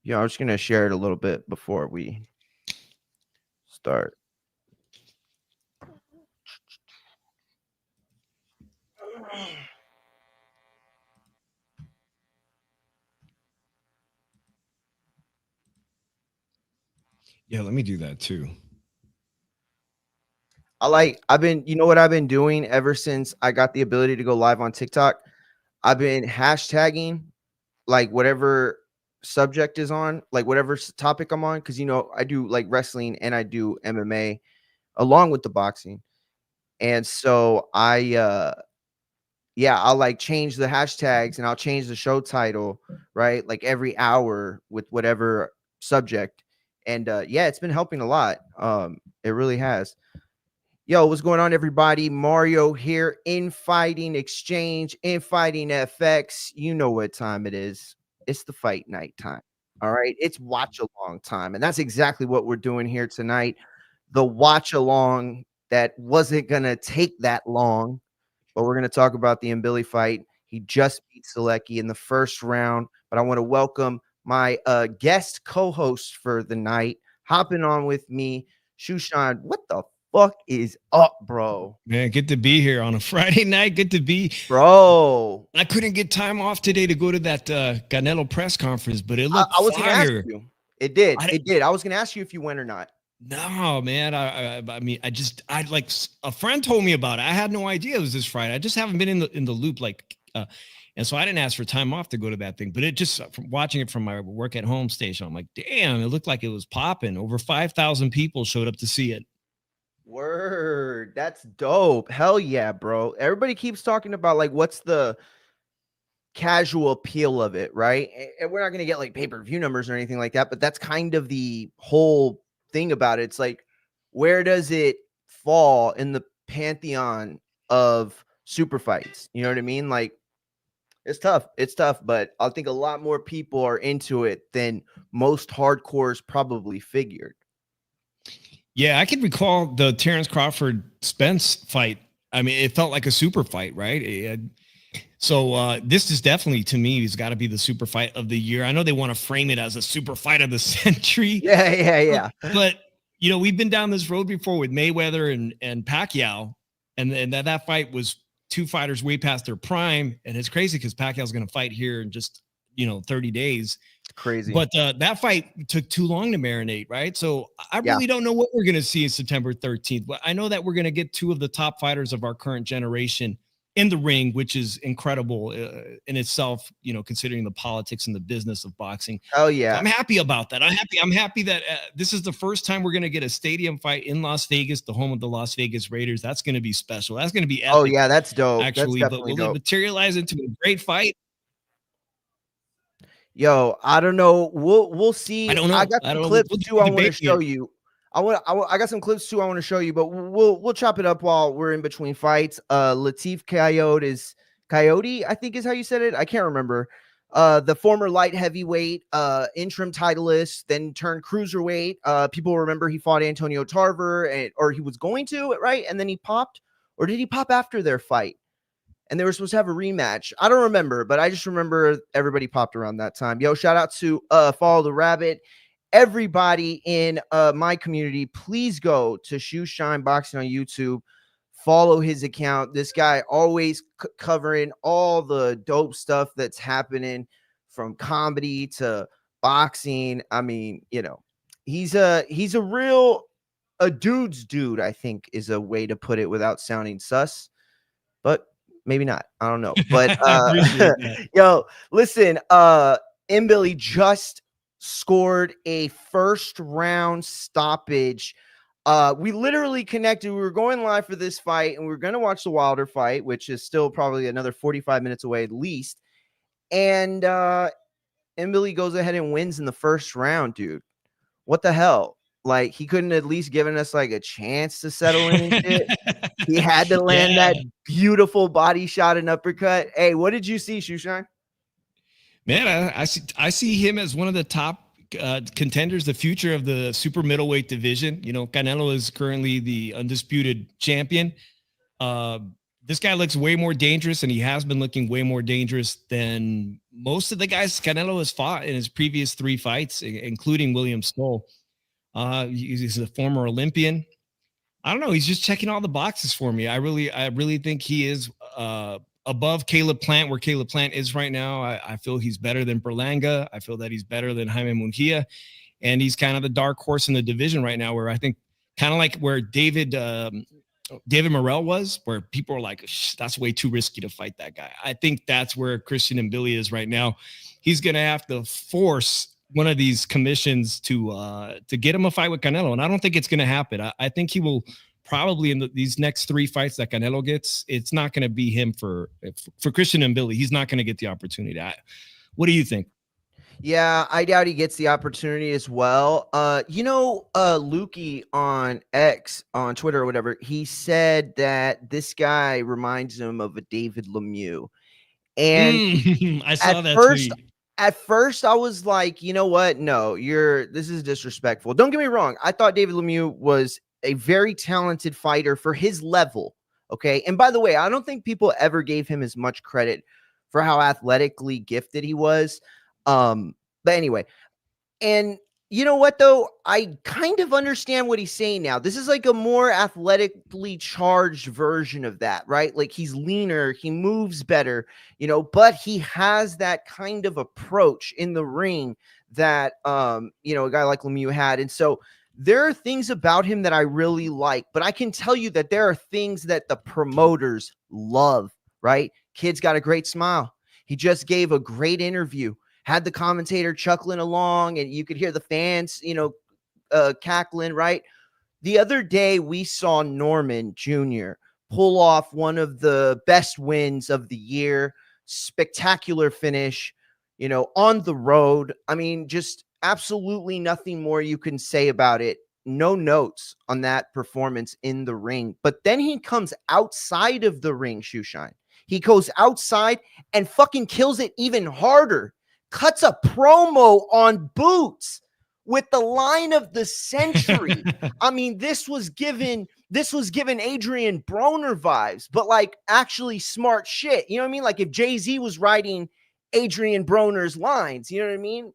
Yeah, I was gonna share it a little bit before we start. Yeah, let me do that too. You know what I've been doing ever since I got the ability to go live on TikTok? I've been hashtagging like whatever subject is on, like whatever topic I'm on, because I do like wrestling and I do MMA along with the boxing. And so I'll like change the hashtags and I'll change the show title, right? Like every hour with whatever subject. And yeah, it's been helping a lot. It really has. Yo, what's going on, everybody? Mario here, Infighting Exchange, Infighting FX. You know what time it is. It's the fight night time. All right. It's watch along time. And that's exactly what we're doing here tonight. The watch along that wasn't going to take that long, but we're going to talk about the Embily fight. He just beat Selecki in the first round. But I want to welcome my guest co-host for the night, hopping on with me, Shushan. What the fuck is up, bro? Man, good to be here on a Friday night. Good to be, bro. I couldn't get time off today to go to that Canelo press conference, but it looked I was gonna ask fire. you. It did. It did. I was gonna ask you if you went or not. No, man. I mean, I like a friend told me about it. I had no idea it was this Friday. I just haven't been in the loop, and so I didn't ask for time off to go to that thing. But it just from watching it from my work at home station, I'm like, damn, it looked like it was popping. Over 5,000 people showed up to see it. Word. That's dope. Hell yeah, bro. Everybody keeps talking about like what's the casual appeal of it, right? And we're not going to get like pay-per-view numbers or anything like that, but that's kind of the whole thing about it. It's like, where does it fall in the pantheon of super fights? You know what I mean? Like, it's tough. It's tough, but I think a lot more people are into it than most hardcores probably figured. Yeah, I can recall the Terrence Crawford Spence fight. I mean, it felt like a super fight, right? So this is definitely, to me, it's got to be the super fight of the year. I know they want to frame it as a super fight of the century. Yeah. But we've been down this road before with Mayweather and Pacquiao, and that fight was two fighters way past their prime, and it's crazy because Pacquiao's going to fight here in just 30 days. Crazy. But that fight took too long to marinate, right? So I really don't know what we're going to see in September 13th. But I know that we're going to get two of the top fighters of our current generation in the ring, which is incredible in itself, considering the politics and the business of boxing. Oh yeah. So I'm happy about that. I'm happy that this is the first time we're going to get a stadium fight in Las Vegas, the home of the Las Vegas Raiders. That's going to be special. That's going to be epic. Oh yeah, that's dope. Actually, that's but will dope. it materialize into a great fight? Yo, I don't know. We'll see. I don't know. I got some clips too. I want to show you. I got some clips too. I want to show you, but we'll chop it up while we're in between fights. Latif Coyote, I think is how you said it. I can't remember. The former light heavyweight, interim titleist, then turned cruiserweight. People remember he fought Antonio Tarver, or he was going to, right? And then he popped, or did he pop after their fight? And they were supposed to have a rematch. I don't remember, but I just remember everybody popped around that time. Yo, shout out to Follow the Rabbit. Everybody in my community, please go to Shushan Boxing on YouTube. Follow his account. This guy always covering all the dope stuff that's happening from comedy to boxing. I mean, he's a dude's dude, I think is a way to put it without sounding sus. But maybe not. I don't know. But yo, listen, Embily just scored a first round stoppage. We literally connected. We were going live for this fight, and we were going to watch the Wilder fight, which is still probably another 45 minutes away at least. And Embily goes ahead and wins in the first round, dude. What the hell? Like, he couldn't at least given us like a chance to settle in and shit. He had to land that beautiful body shot and uppercut. Hey, what did you see, Shushan? Man, I see him as one of the top contenders, the future of the super middleweight division. Canelo is currently the undisputed champion. This guy looks way more dangerous, and he has been looking way more dangerous than most of the guys Canelo has fought in his previous 3 fights, including William Stoll. He's a former Olympian. I don't know. He's just checking all the boxes for me. I really think he is above Caleb Plant, where Caleb Plant is right now. I feel he's better than Berlanga. I feel that he's better than Jaime Munguia, and he's kind of the dark horse in the division right now, where I think kind of like where David Morrell was, where people are like, that's way too risky to fight that guy. I think that's where Christian Embily is right now. He's going to have to force one of these commissions to get him a fight with Canelo. And I don't think it's going to happen. I think he will probably in these next 3 fights that Canelo gets, it's not going to be him for Christian Embily. He's not going to get the opportunity. What do you think? Yeah, I doubt he gets the opportunity as well. Lukey on X, on Twitter or whatever, he said that this guy reminds him of a David Lemieux. And I saw that tweet. At first, I was like, you know what? No, this is disrespectful. Don't get me wrong. I thought David Lemieux was a very talented fighter for his level. Okay. And by the way, I don't think people ever gave him as much credit for how athletically gifted he was. But anyway, and you know what, though? I kind of understand what he's saying now. This is like a more athletically charged version of that, right? Like he's leaner, he moves better, but he has that kind of approach in the ring that, a guy like Lemieux had. And so there are things about him that I really like, but I can tell you that there are things that the promoters love, right? Kid's got a great smile. He just gave a great interview. Had the commentator chuckling along, and you could hear the fans, cackling, right? The other day, we saw Norman Jr. pull off one of the best wins of the year. Spectacular finish, on the road. I mean, just absolutely nothing more you can say about it. No notes on that performance in the ring. But then he comes outside of the ring, Shoeshine. He goes outside and fucking kills it even harder. Cuts a promo on Boots with the line of the century. I mean, this was given Adrian Broner vibes, but like actually smart shit. You know what I mean? Like if Jay-Z was writing Adrian Broner's lines, you know what I mean?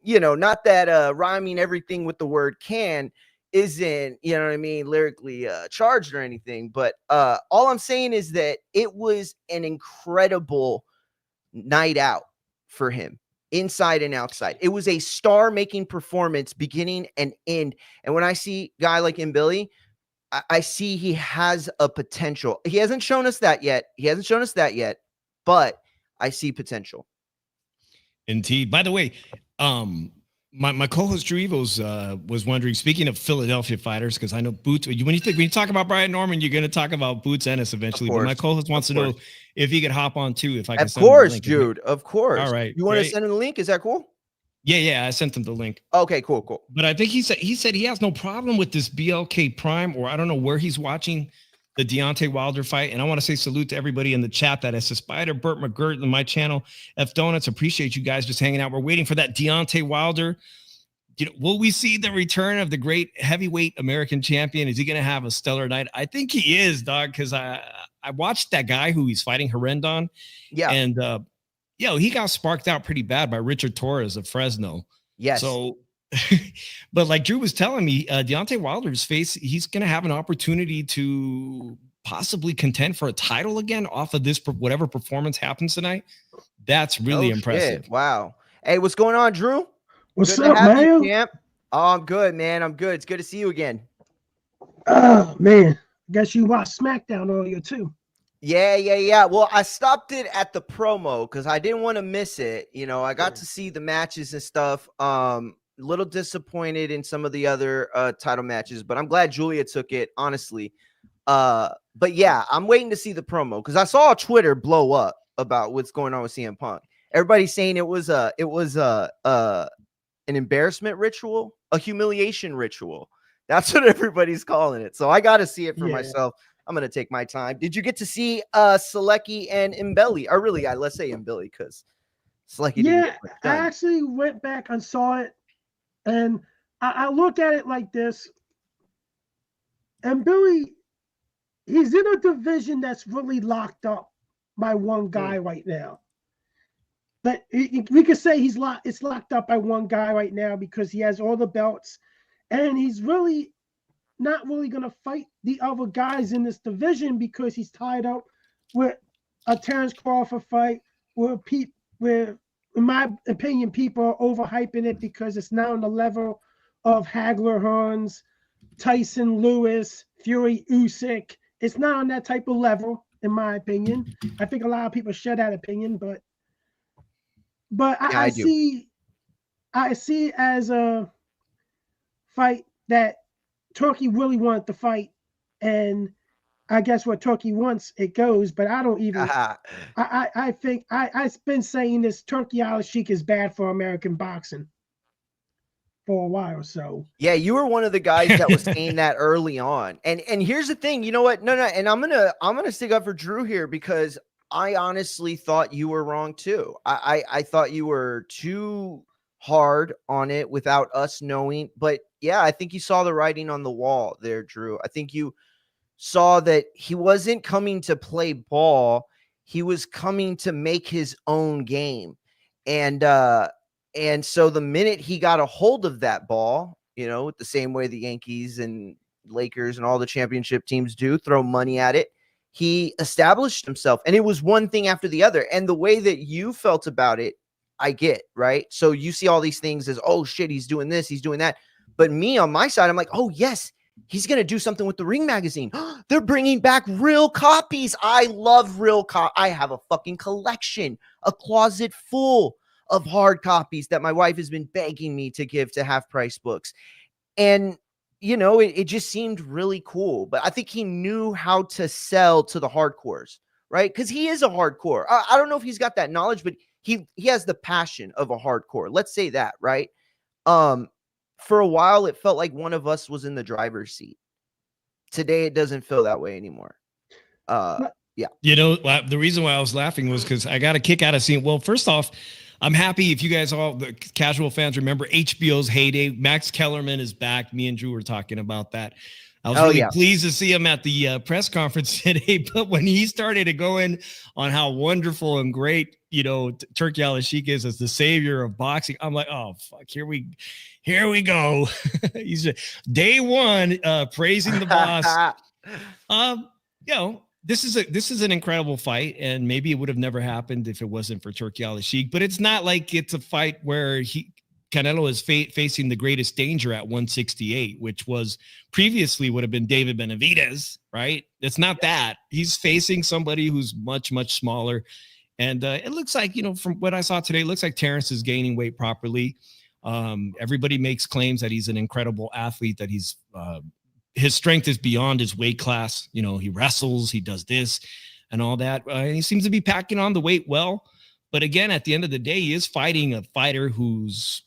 Not that rhyming everything with the word can isn't, lyrically charged or anything, but all I'm saying is that it was an incredible night out for him. Inside and outside. It was a star-making performance beginning and end. And when I see a guy like Embily, I see he has a potential. He hasn't shown us that yet. But I see potential. Indeed. By the way, my co-host Drew Evos was wondering, speaking of Philadelphia fighters, because I know Boots, when you talk about Brian Norman, you're going to talk about Boots Ennis eventually. But my co-host wants to know if he could hop on too, if I can send him the link. Jude, of course. All right. You want to send him the link? Is that cool? Yeah, I sent him the link. Okay, cool. But I think he said he has no problem with this BLK Prime, or I don't know where he's watching the Deontay Wilder fight. And I want to say salute to everybody in the chat. That is Spider, Burt McGirt, and my channel, F Donuts. Appreciate you guys just hanging out. We're waiting for that Deontay Wilder. Will we see the return of the great heavyweight American champion? Is he going to have a stellar night? I think he is, dog, because I watched that guy who he's fighting, Hearndon. Yeah. And, he got sparked out pretty bad by Richard Torres of Fresno. Yes. So, but like Drew was telling me, Deontay Wilder's he's going to have an opportunity to possibly contend for a title again off of this, whatever performance happens tonight. That's really impressive. Shit. Wow. Hey, what's going on, Drew? What's up, man? Oh, I'm good, man. I'm good. It's good to see you again. Oh, man. Guess you watched SmackDown earlier, too. Yeah. Well, I stopped it at the promo because I didn't want to miss it. I got to see the matches and stuff. A little disappointed in some of the other title matches, but I'm glad Julia took it, honestly. But yeah, I'm waiting to see the promo because I saw Twitter blow up about what's going on with CM Punk. Everybody's saying it was an embarrassment ritual, a humiliation ritual. That's what everybody's calling it. So I got to see it for myself. I'm going to take my time. Did you get to see Selecki and Embily? Or really, let's say Embily because Selecki didn't get I actually went back and saw it. And I look at it like this. Embily he's in a division that's really locked up by one guy right now. But we could say it's locked up by one guy right now because he has all the belts, and he's really not really going to fight the other guys in this division because he's tied up with a Terrence Crawford fight where in my opinion, people are overhyping it because it's now on the level of Hagler Hearns, Tyson Lewis, Fury Usyk. It's not on that type of level, in my opinion. I think a lot of people share that opinion, but I see as a fight that Turki really wanted to fight, and I guess what Turki wants, it goes. But I don't even. I think I've been saying this. Turki Alalshikh is bad for American boxing for a while. So yeah, you were one of the guys that was saying that early on. And here's the thing. You know what? No. And I'm gonna stick up for Drew here because I honestly thought you were wrong too. I thought you were too hard on it without us knowing. But yeah, I think you saw the writing on the wall there, Drew. I think you saw that he wasn't coming to play ball. He was coming to make his own game. And so the minute he got a hold of that ball, the same way the Yankees and Lakers and all the championship teams do, throw money at it, he established himself. And it was one thing after the other. And the way that you felt about it, I get, right? So you see all these things as, oh shit, he's doing this, he's doing that. But me on my side, I'm like, oh yes, he's going to do something with the Ring magazine. They're bringing back real copies. I love real copies. I have a fucking collection, a closet full of hard copies that my wife has been begging me to give to Half Price Books. And, it just seemed really cool. But I think he knew how to sell to the hardcores, right? Because he is a hardcore. I don't know if he's got that knowledge, but he has the passion of a hardcore. Let's say that, right? For a while, it felt like one of us was in the driver's seat. Today, it doesn't feel that way anymore. Yeah. The reason why I was laughing was because I got a kick out of seeing. Well, first off, I'm happy if you guys, all the casual fans, remember HBO's heyday. Max Kellerman is back. Me and Drew were talking about that. I was really pleased to see him at the press conference today. But when he started to go in on how wonderful and great, Turki Alalshikh is as the savior of boxing, I'm like, oh fuck, here we go. He's day one praising the boss. This is an incredible fight, and maybe it would have never happened if it wasn't for Turki Alalshikh. But it's not like it's a fight where Canelo is facing the greatest danger at 168, which was previously would have been David Benavidez, right? It's not that. He's facing somebody who's much, much smaller. And it looks like, from what I saw today, it looks like Terrence is gaining weight properly. Everybody makes claims that he's an incredible athlete, that his strength is beyond his weight class. He wrestles, he does this and all that. He seems to be packing on the weight well. But again, at the end of the day, he is fighting a fighter who's,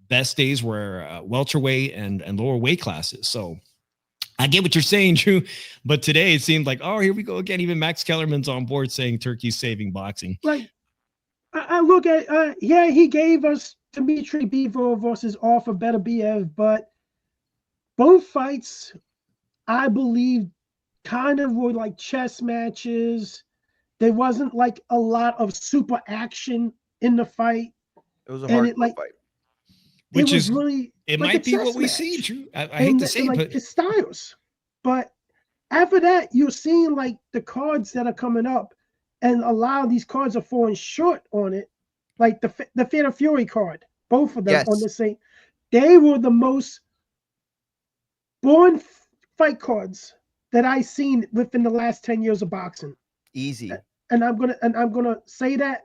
best days were welterweight and lower weight classes. So I get what you're saying, Drew. But today it seemed like, oh, here we go again. Even Max Kellerman's on board saying Turki's saving boxing. Like, I look at, he gave us Dmitry Bivol versus Arthur Beterbiev, but both fights, I believe, kind of were like chess matches. There wasn't like a lot of super action in the fight. It was a hard fight. Which is really, it like might be what we see, Drew. I hate to say, but it's styles. But after that, you're seeing like the cards that are coming up, and a lot of these cards are falling short on it. Like the Fatal Fury card, both of them on the same. They were the most boring fight cards that I've seen within the last 10 years of boxing. Easy. And I'm gonna say that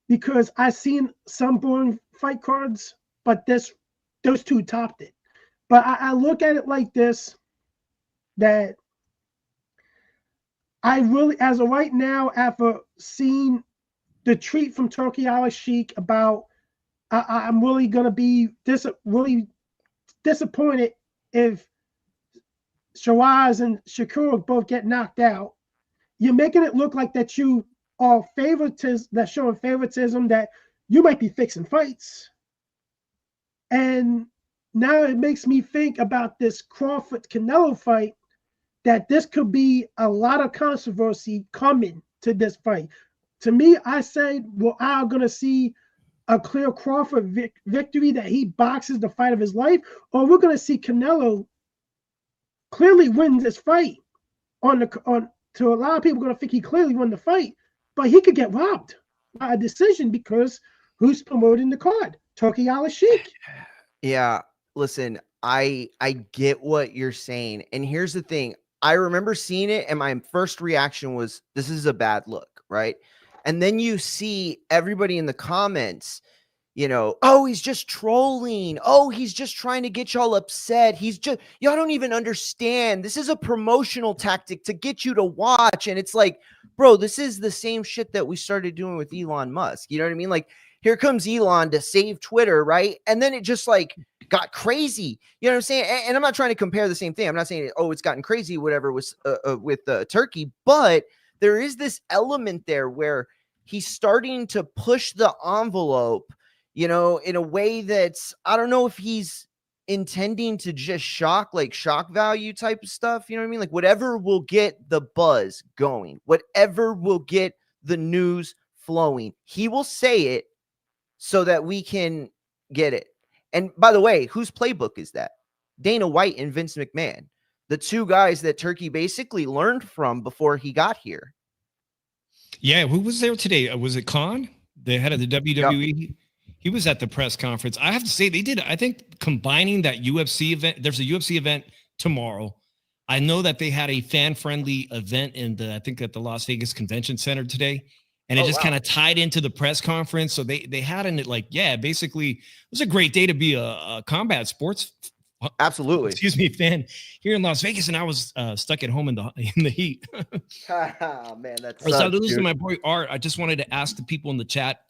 because I've seen some boring fight cards, but those two topped it. But I look at it like this, that I really, as of right now, after seeing the tweet from Turki Alalshikh about, I'm really gonna be really disappointed if Shiraz and Shakur both get knocked out. You're making it look like that you are showing favoritism, that you might be fixing fights. And now it makes me think about this Crawford Canelo fight, that this could be a lot of controversy coming to this fight. To me, I say we're all going to see a clear Crawford victory, that he boxes the fight of his life, or we're going to see Canelo clearly win this fight. To a lot of people, going to think he clearly won the fight, but he could get robbed by a decision because who's promoting the card? Turki Alalshikh. Yeah, listen, I get what you're saying, and here's the thing. I remember seeing it, and my first reaction was, "This is a bad look," right? And then you see everybody in the comments, oh, he's just trolling. Oh, he's just trying to get y'all upset. Y'all don't even understand. This is a promotional tactic to get you to watch. And it's like, bro, this is the same shit that we started doing with Elon Musk. You know what I mean? Like, here comes Elon to save Twitter, right? And then it just like got crazy. You know what I'm saying? And I'm not trying to compare the same thing. I'm not saying, oh, it's gotten crazy, whatever was with Turkey, but there is this element there where he's starting to push the envelope, in a way that's, I don't know if he's intending to just shock value type of stuff. You know what I mean? Like, whatever will get the buzz going, whatever will get the news flowing, he will say it so that we can get it. And by the way, whose playbook is that? Dana White and Vince McMahon, the two guys that Turkey basically learned from before he got here. Yeah, who was there today? Was it Khan, the head of the WWE? Yep. He was at the press conference. I have to say, they did, I think, combining that UFC event. There's a UFC event tomorrow. I know that they had a fan-friendly event I think at the Las Vegas Convention Center today. And it just kind of tied into the press conference. So they had in it basically, it was a great day to be a combat sports absolutely fan here in Las Vegas, and I was stuck at home in the heat. Man, that's so losing to my boy Art. I just wanted to ask the people in the chat.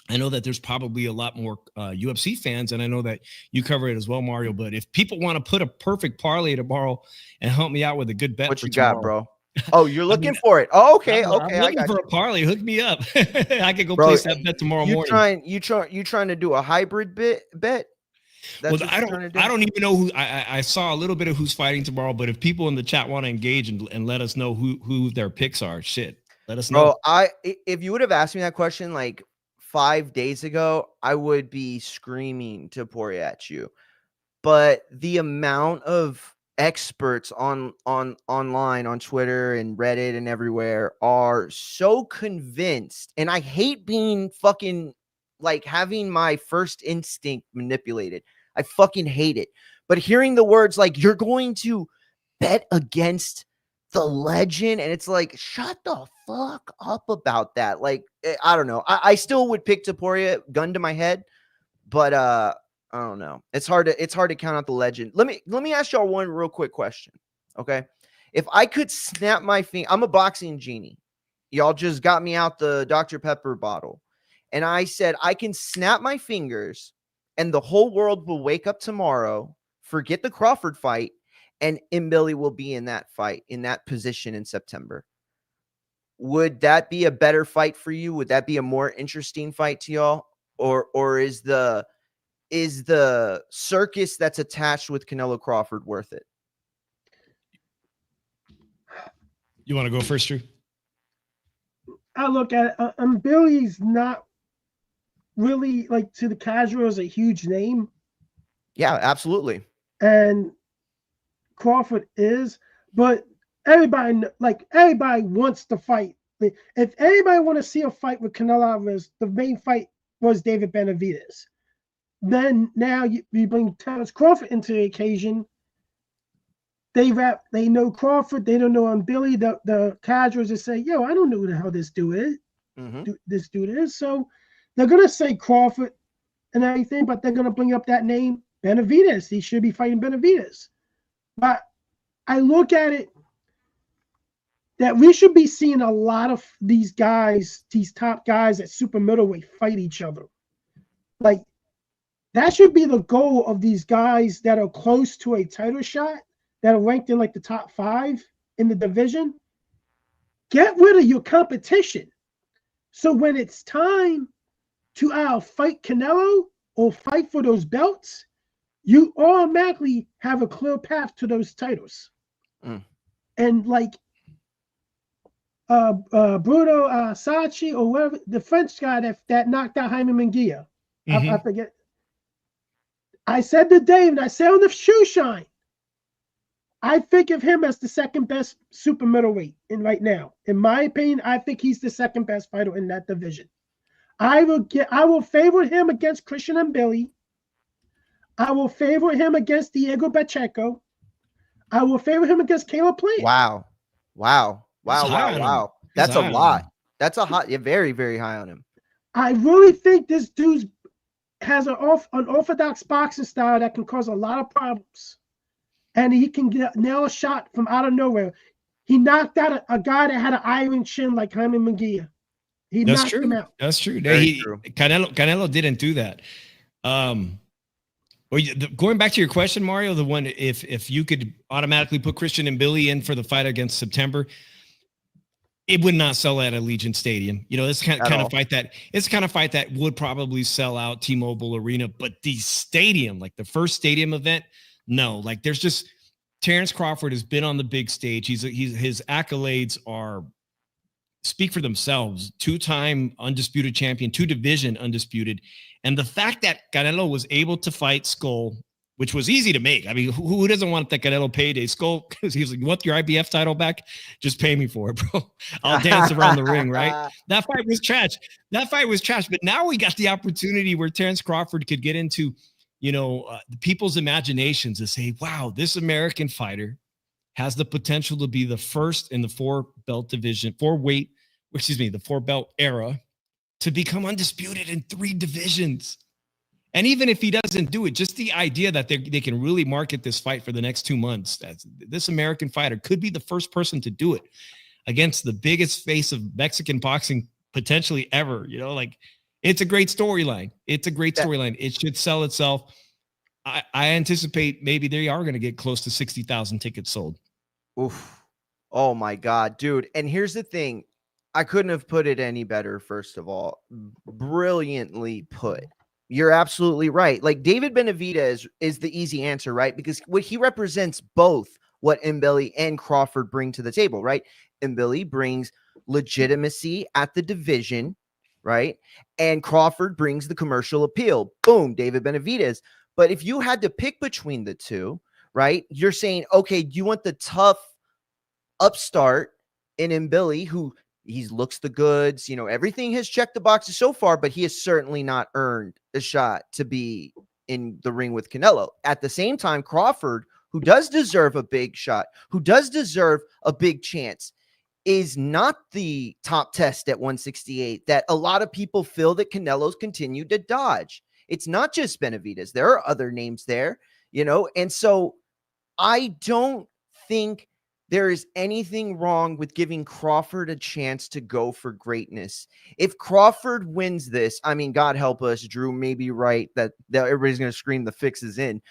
I know that there's probably a lot more UFC fans, and I know that you cover it as well, Mario. But if people want to put a perfect parlay tomorrow and help me out with a good bet, what for you tomorrow, got, bro? Oh, you're looking for it. Oh, okay, okay. I'm looking for a parlay. Hook me up. I could go place that bet tomorrow morning. You trying to do a hybrid bet? Well, I don't even know who. I saw a little bit of who's fighting tomorrow, but if people in the chat want to engage and let us know who their picks are, let us know. If you would have asked me that question like 5 days ago, I would be screaming to pour at you. But the amount of experts online on Twitter and Reddit and everywhere are so convinced, and I hate being fucking like having my first instinct manipulated. I fucking hate it. But hearing the words like, you're going to bet against the legend, and it's like, shut the fuck up about that. Like, I don't know. I still would pick Taporia, gun to my head, but I don't know. It's hard to count out the legend. Let me ask y'all one real quick question. Okay. If I could snap my finger, I'm a boxing genie. Y'all just got me out the Dr. Pepper bottle. And I said, I can snap my fingers and the whole world will wake up tomorrow, forget the Crawford fight, and Embily will be in that fight, in that position in September. Would that be a better fight for you? Would that be a more interesting fight to y'all? Or is the circus that's attached with Canelo Crawford worth it? You want to go first, Drew? I look at it, Billy's not really, like, to the casuals, a huge name. Yeah, absolutely. And Crawford is, but everybody wants to fight. If anybody want to see a fight with Canelo Alvarez, the main fight was David Benavidez. Then now you bring Terence Crawford into the occasion. They know Crawford, they don't know Embily. The casuals just say, yo, I don't know who the hell this dude is. This dude is. So they're gonna say Crawford and everything, but they're gonna bring up that name, Benavidez. He should be fighting Benavidez. But I look at it that we should be seeing a lot of these guys, these top guys at super middleweight, fight each other. Like, that should be the goal of these guys that are close to a title shot, that are ranked in like the top 5 in the division. Get rid of your competition. So when it's time to fight Canelo or fight for those belts, you automatically have a clear path to those titles. and like Bruno Sacchi or whatever, the French guy that knocked out Jaime Munguia. I forget. I said to Dave, and I said on the shoe shine, I think of him as the second best super middleweight right now. In my opinion, I think he's the second best fighter in that division. I will favor him against Christian Embily. I will favor him against Diego Pacheco. I will favor him against Caleb Plant. Wow. That's a lot. That's a hot, very, very high on him. I really think this dude has an orthodox boxing style that can cause a lot of problems. And he can nail a shot from out of nowhere. He knocked out a guy that had an iron chin like Jaime Munguia. He knocked him out. That's true. True. Canelo didn't do that. Going back to your question, Mario, the one if you could automatically put Christian Embily in for the fight against September, it would not sell at Allegiant Stadium. You know, it's kind of fight that would probably sell out T-Mobile Arena, but the stadium, like the first stadium event, no. Like there's just Terrence Crawford has been on the big stage. His accolades speak for themselves. 2-time undisputed champion, 2 division undisputed. And the fact that Canelo was able to fight Skull, which was easy to make. I mean, who doesn't want that Canelo payday? Skull, because he's like, you want your IBF title back? Just pay me for it, bro. I'll dance around the ring, right? That fight was trash. But now we got the opportunity where Terrence Crawford could get into, the people's imaginations to say, wow, this American fighter has the potential to be the first in the 4-belt era to become undisputed in 3 divisions. And even if he doesn't do it, just the idea that they can really market this fight for the next 2 months, this American fighter could be the first person to do it against the biggest face of Mexican boxing potentially ever. It's a great storyline. It should sell itself. I anticipate maybe they are going to get close to 60,000 tickets sold. Oof. Oh my God, dude. And here's the thing. I couldn't have put it any better. First of all, brilliantly put. You're absolutely right. Like David Benavidez is the easy answer, right? Because what he represents both what Embily and Crawford bring to the table, right? Embily brings legitimacy at the division, right? And Crawford brings the commercial appeal. Boom, David Benavidez. But if you had to pick between the two, right? You're saying, okay, you want the tough upstart in Embily, who he looks the goods, everything has checked the boxes so far, but he has certainly not earned a shot to be in the ring with Canelo. At the same time, Crawford, who does deserve a big shot, who does deserve a big chance, is not the top test at 168 that a lot of people feel that Canelo's continued to dodge. It's not just Benavidez. There are other names there, and so I don't think there is anything wrong with giving Crawford a chance to go for greatness. If Crawford wins this, I mean, God help us, Drew may be right that everybody's going to scream the fix is in.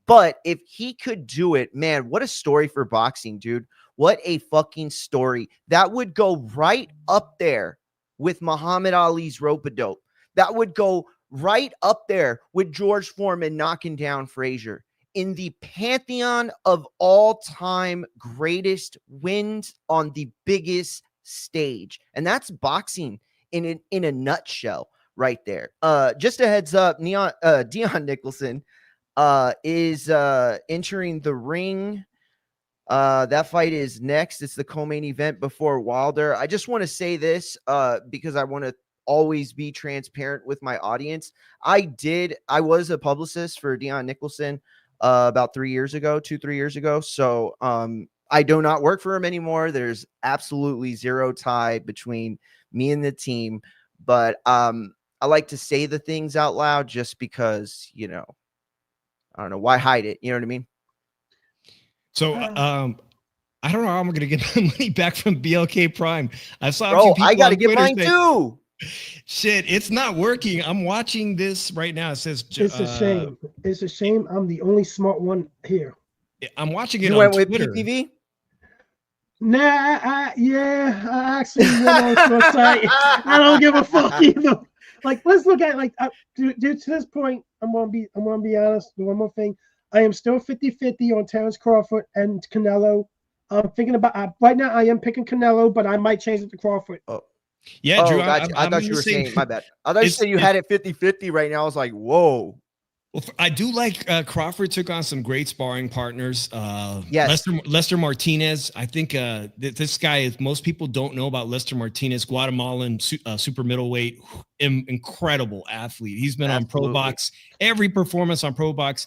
But if he could do it, man, what a story for boxing, dude. What a fucking story. That would go right up there with Muhammad Ali's rope-a-dope. That would go right up there with George Foreman knocking down Frazier. In the pantheon of all-time greatest wins on the biggest stage. And that's boxing in a nutshell right there. Just a heads up, Dion Nicholson is entering the ring. That fight is next. It's the co-main event before Wilder. I just want to say this because I want to always be transparent with my audience. I was a publicist for Dion Nicholson about 3 years ago, 2-3 years ago. So I do not work for him anymore. There's absolutely zero tie between me and the team. But I like to say the things out loud just because, I don't know, why hide it? You know what I mean? So I don't know how I'm going to get my money back from BLK Prime. I saw a few people I got to get mine too. Shit, it's not working. I'm watching this right now. It says it's a shame. It's a shame. I'm the only smart one here. I'm watching it you on went Twitter. With PPV? Nah, I actually went on to a site. I don't give a fuck either. Like, let's look at to this point. I'm gonna be honest. One more thing. I am still 50-50 on Terrence Crawford and Canelo. I'm thinking about right now. I am picking Canelo, but I might change it to Crawford. Oh, Yeah, Drew, gotcha. I I'm thought in you the were same. saying, my bad. I thought you said you had it 50-50 right now. I was like, whoa. Well, I do like Crawford took on some great sparring partners. Yes. Lester Martinez. I think this guy is, most people don't know about Lester Martinez, Guatemalan super middleweight, incredible athlete. He's been on Pro Box. Every performance on Pro Box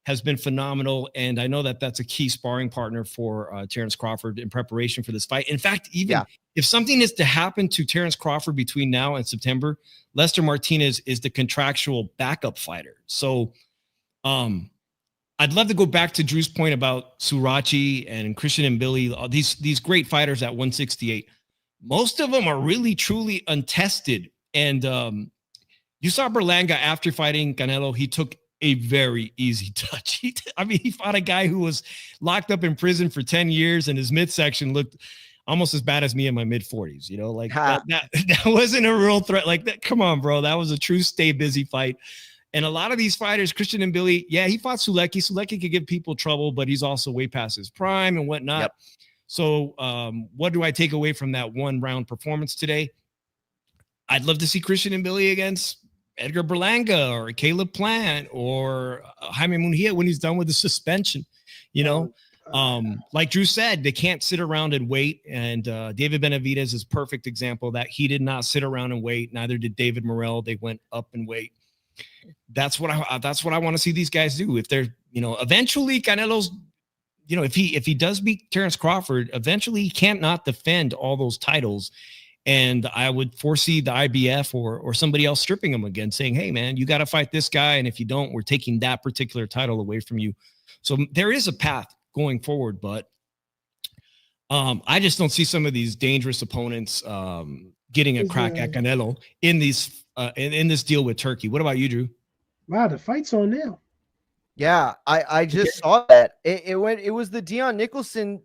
has been phenomenal. And I know that that's a key sparring partner for Terrence Crawford in preparation for this fight. In fact, even if something is to happen to Terrence Crawford between now and September, Lester Martinez is the contractual backup fighter. So I'd love to go back to Drew's point about Surachi and Christian Embily, these great fighters at 168. Most of them are really, truly untested. And you saw Berlanga after fighting Canelo, he took a very easy touch. He fought a guy who was locked up in prison for 10 years and his midsection looked almost as bad as me in my mid 40s, you know, like that wasn't a real threat. Like that. Come on, bro. That was a true stay busy fight. And a lot of these fighters, Christian Embily, he fought Sulecki. Sulecki could give people trouble, but he's also way past his prime and whatnot. Yep. So what do I take away from that one round performance today? I'd love to see Christian Embily against Edgar Berlanga or Caleb Plant or Jaime Munguia when he's done with the suspension, you know. Like Drew said, they can't sit around and wait. And David Benavidez is a perfect example of that. He did not sit around and wait. Neither did David Morrell. They went up and wait. That's what I want to see these guys do. If they're, you know, eventually Canelo's, you know, if he does beat Terrence Crawford, eventually he can't not defend all those titles. And I would foresee the IBF or somebody else stripping him again, saying, hey, man, you got to fight this guy. And if you don't, we're taking that particular title away from you. So there is a path going forward, but I just don't see some of these dangerous opponents getting a crack at Canelo in these in this deal with Turkey. What about you, Drew? Wow, the fight's on now. Yeah, I just saw that. It was the Dion Nicholson.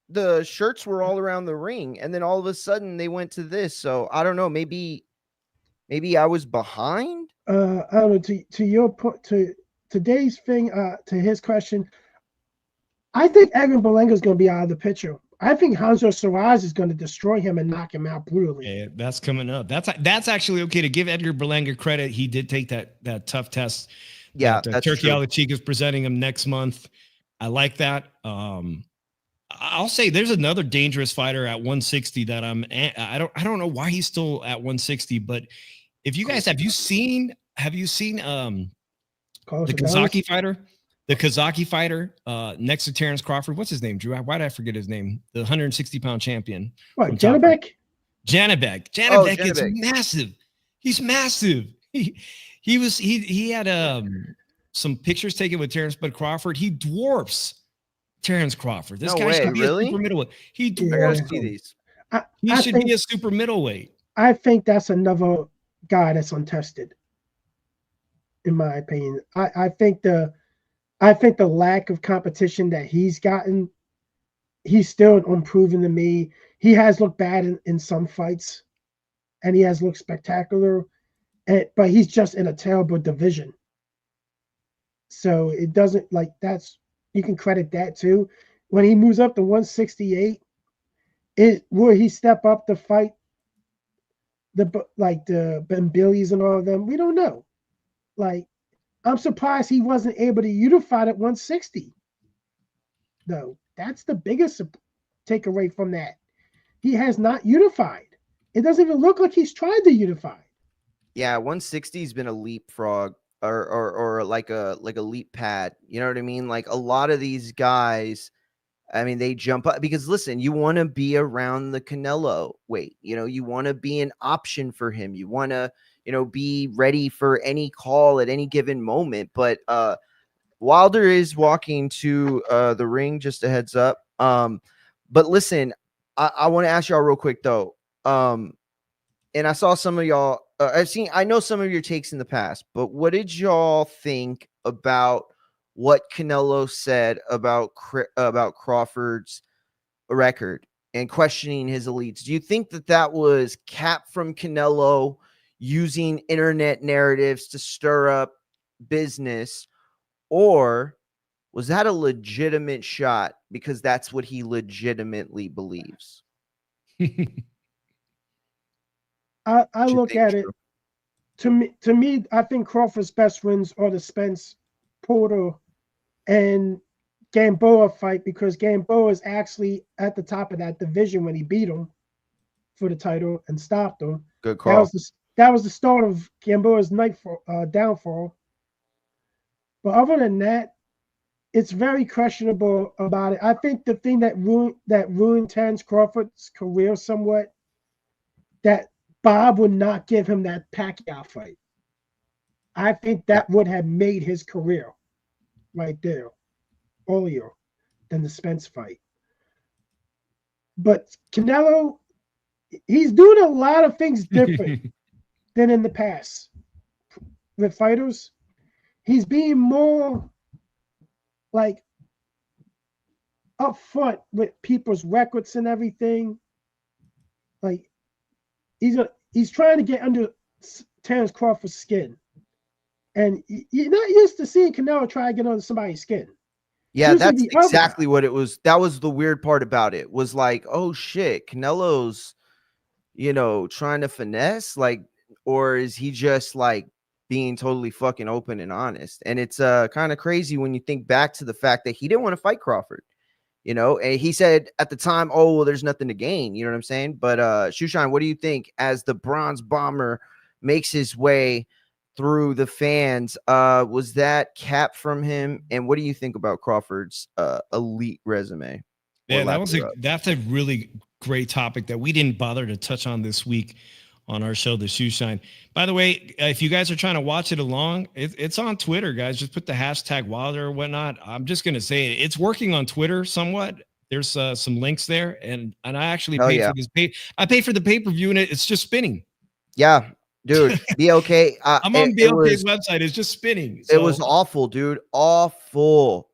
The shirts were all around the ring, and then all of a sudden they went to this. So I don't know. Maybe I was behind. I don't know. To your point, to today's thing, to his question, I think Edgar Berlanga is going to be out of the picture. I think Hanzo Siraj is going to destroy him and knock him out brutally. Yeah, that's coming up. That's actually okay to give Edgar Berlanga credit. He did take that tough test. Yeah, that's Turki Alalshikh is presenting him next month. I like that. I'll say there's another dangerous fighter at 160 that I don't know why he's still at 160, but if you guys have you seen the Kazaki fighter? The Kazaki fighter next to Terrence Crawford. What's his name, Drew? Why did I forget his name? The 160-pound champion. What, Janibek? Janibek. Janibek is massive. He's massive. He had some pictures taken with Terrence Crawford. He dwarfs Terrence Crawford. This guy should be a super middleweight. He dwarfs these. He should be a super middleweight. I think that's another guy that's untested, in my opinion. I think the lack of competition that he's gotten, he's still unproven to me. He has looked bad in some fights, and he has looked spectacular, but he's just in a terrible division. So it doesn't you can credit that too. When he moves up to 168, will he step up to fight the Embillys and all of them? We don't know. I'm surprised he wasn't able to unify at 160. Though that's the biggest takeaway from that. He has not unified. It doesn't even look like he's tried to unify. Yeah, 160 has been a leapfrog or like a leap pad. You know what I mean? Like a lot of these guys, I mean, they jump up because listen, you want to be around the Canelo weight. You know, you want to be an option for him. You want to, you know, be ready for any call at any given moment. But Wilder is walking to the ring, just a heads up. But listen, I want to ask y'all real quick though. And I saw some of y'all, I know some of your takes in the past, but what did y'all think about what Canelo said about Crawford's record and questioning his elites? Do you think that was cap from Canelo using internet narratives to stir up business, or was that a legitimate shot because that's what he legitimately believes. I look at it. To me, I think Crawford's best wins are the Spence, Porter, and Gamboa fight, because Gamboa is actually at the top of that division when he beat him for the title and stopped him. Good call. That was the start of Gamboa's downfall. But other than that, it's very questionable about it. I think the thing that ruined Terence Crawford's career somewhat, that Bob would not give him that Pacquiao fight. I think that would have made his career right there earlier than the Spence fight. But Canelo, he's doing a lot of things different than in the past with fighters. He's being more like upfront with people's records and everything. Like he's trying to get under Terence Crawford's skin, and you're not used to seeing Canelo try to get under somebody's skin. Yeah, that's exactly what it was. That was the weird part about it, was like, oh shit, Canelo's, trying to finesse, like, or is he just like being totally fucking open and honest? And it's kind of crazy when you think back to the fact that he didn't want to fight Crawford. And he said at the time, oh, well, there's nothing to gain. You know what I'm saying? But Shoeshine, what do you think as the Bronze Bomber makes his way through the fans? Was that cap from him? And what do you think about Crawford's elite resume? Yeah, that's a really great topic that we didn't bother to touch on this week on our show, The Shoeshine. By the way, if you guys are trying to watch it along, it's on Twitter, guys. Just put the hashtag Wilder or whatnot. I'm just going to say it's working on Twitter somewhat. There's some links there, and I actually paid for this I paid for the pay-per-view, and it's just spinning. Yeah, dude. BLK. I'm on BLK's website. It's just spinning. So. It was awful, dude. Awful.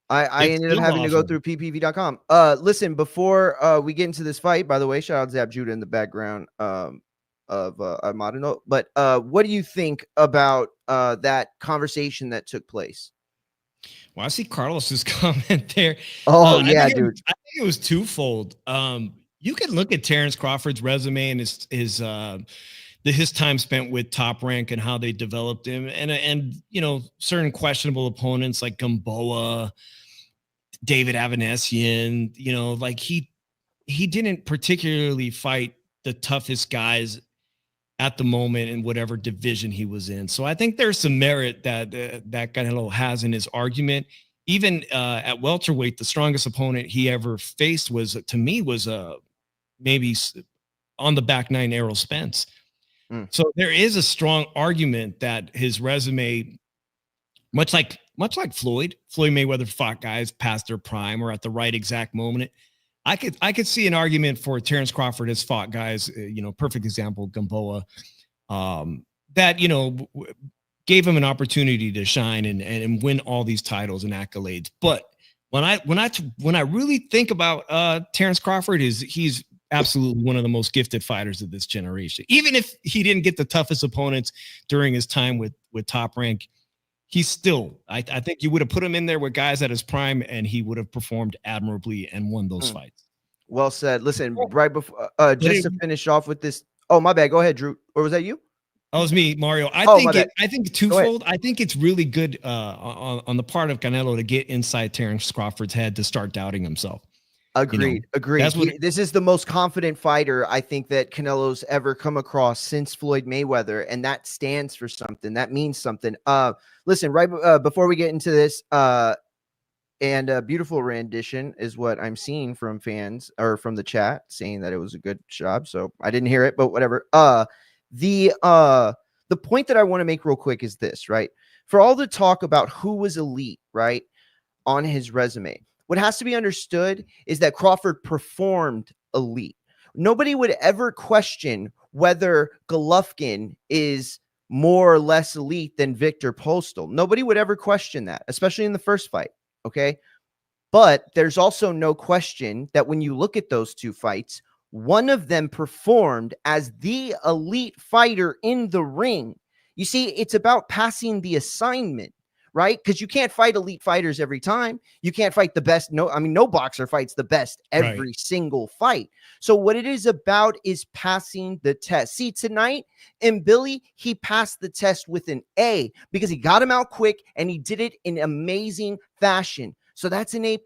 I ended up having to go through ppv.com. Listen, before we get into this fight, by the way, shout out to Zab Judah in the background of Armado. But what do you think about that conversation that took place? Well, I see Carlos's comment there. Oh, yeah, dude. I think it was twofold. You can look at Terence Crawford's resume and his time spent with Top Rank and how they developed him, and certain questionable opponents like Gamboa, David Avanesian. Like he didn't particularly fight the toughest guys at the moment in whatever division he was in. So I think there's some merit that Canelo has in his argument. Even at welterweight, the strongest opponent he ever faced was maybe on the back nine Errol Spence. So there is a strong argument that his resume, much like Floyd Mayweather fought guys past their prime or at the right exact moment. I could see an argument for Terence Crawford has fought guys, perfect example, Gamboa, that, gave him an opportunity to shine and win all these titles and accolades. But when I really think about Terence Crawford, he's absolutely one of the most gifted fighters of this generation. Even if he didn't get the toughest opponents during his time with Top Rank, he's still, I think you would have put him in there with guys at his prime and he would have performed admirably and won those fights. Well said. Listen, right before, just to finish off with this. Oh, my bad. Go ahead, Drew. Or was that you? That was me, Mario. I think twofold. I think it's really good on the part of Canelo to get inside Terence Crawford's head to start doubting himself. Agreed. This is the most confident fighter I think that Canelo's ever come across since Floyd Mayweather, and that stands for something. That means something. Listen, right before we get into this, and a beautiful rendition is what I'm seeing from fans or from the chat saying that it was a good job. So I didn't hear it, but whatever. The point that I want to make real quick is this, right? For all the talk about who was elite, right, on his resume, what has to be understood is that Crawford performed elite. Nobody would ever question whether Golovkin is more or less elite than Victor Postal. Nobody would ever question that, especially in the first fight. Okay. But there's also no question that when you look at those two fights, one of them performed as the elite fighter in the ring. You see, it's about passing the assignment, right? Because you can't fight elite fighters every time. You can't fight the best. No boxer fights the best every single fight. So what it is about is passing the test. See, tonight, Embily, he passed the test with an A because he got him out quick and he did it in amazing fashion. So that's an A+.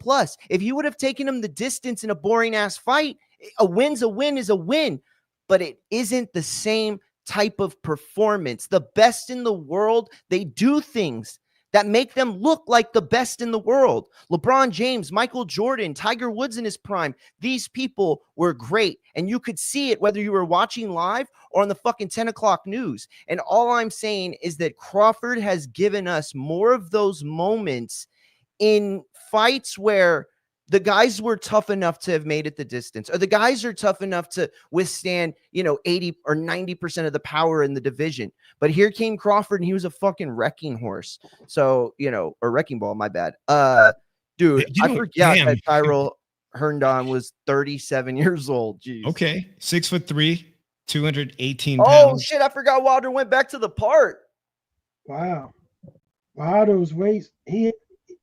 If you would have taken him the distance in a boring ass fight, a win's a win is a win, but it isn't the same type of performance. The best in the world, they do things that make them look like the best in the world. LeBron James, Michael Jordan, Tiger Woods in his prime, these people were great. And you could see it whether you were watching live or on the fucking 10 o'clock news. And all I'm saying is that Crawford has given us more of those moments in fights where the guys were tough enough to have made it the distance, or the guys are tough enough to withstand, 80 or 90% of the power in the division. But here came Crawford and he was a fucking wrecking horse. So, or wrecking ball, my bad. Dude, I forgot that Tyrell Hearndon was 37 years old. Jeez. Okay. 6'3", 218 pounds. Oh shit. I forgot Wilder went back to the part. Wow. Wilder's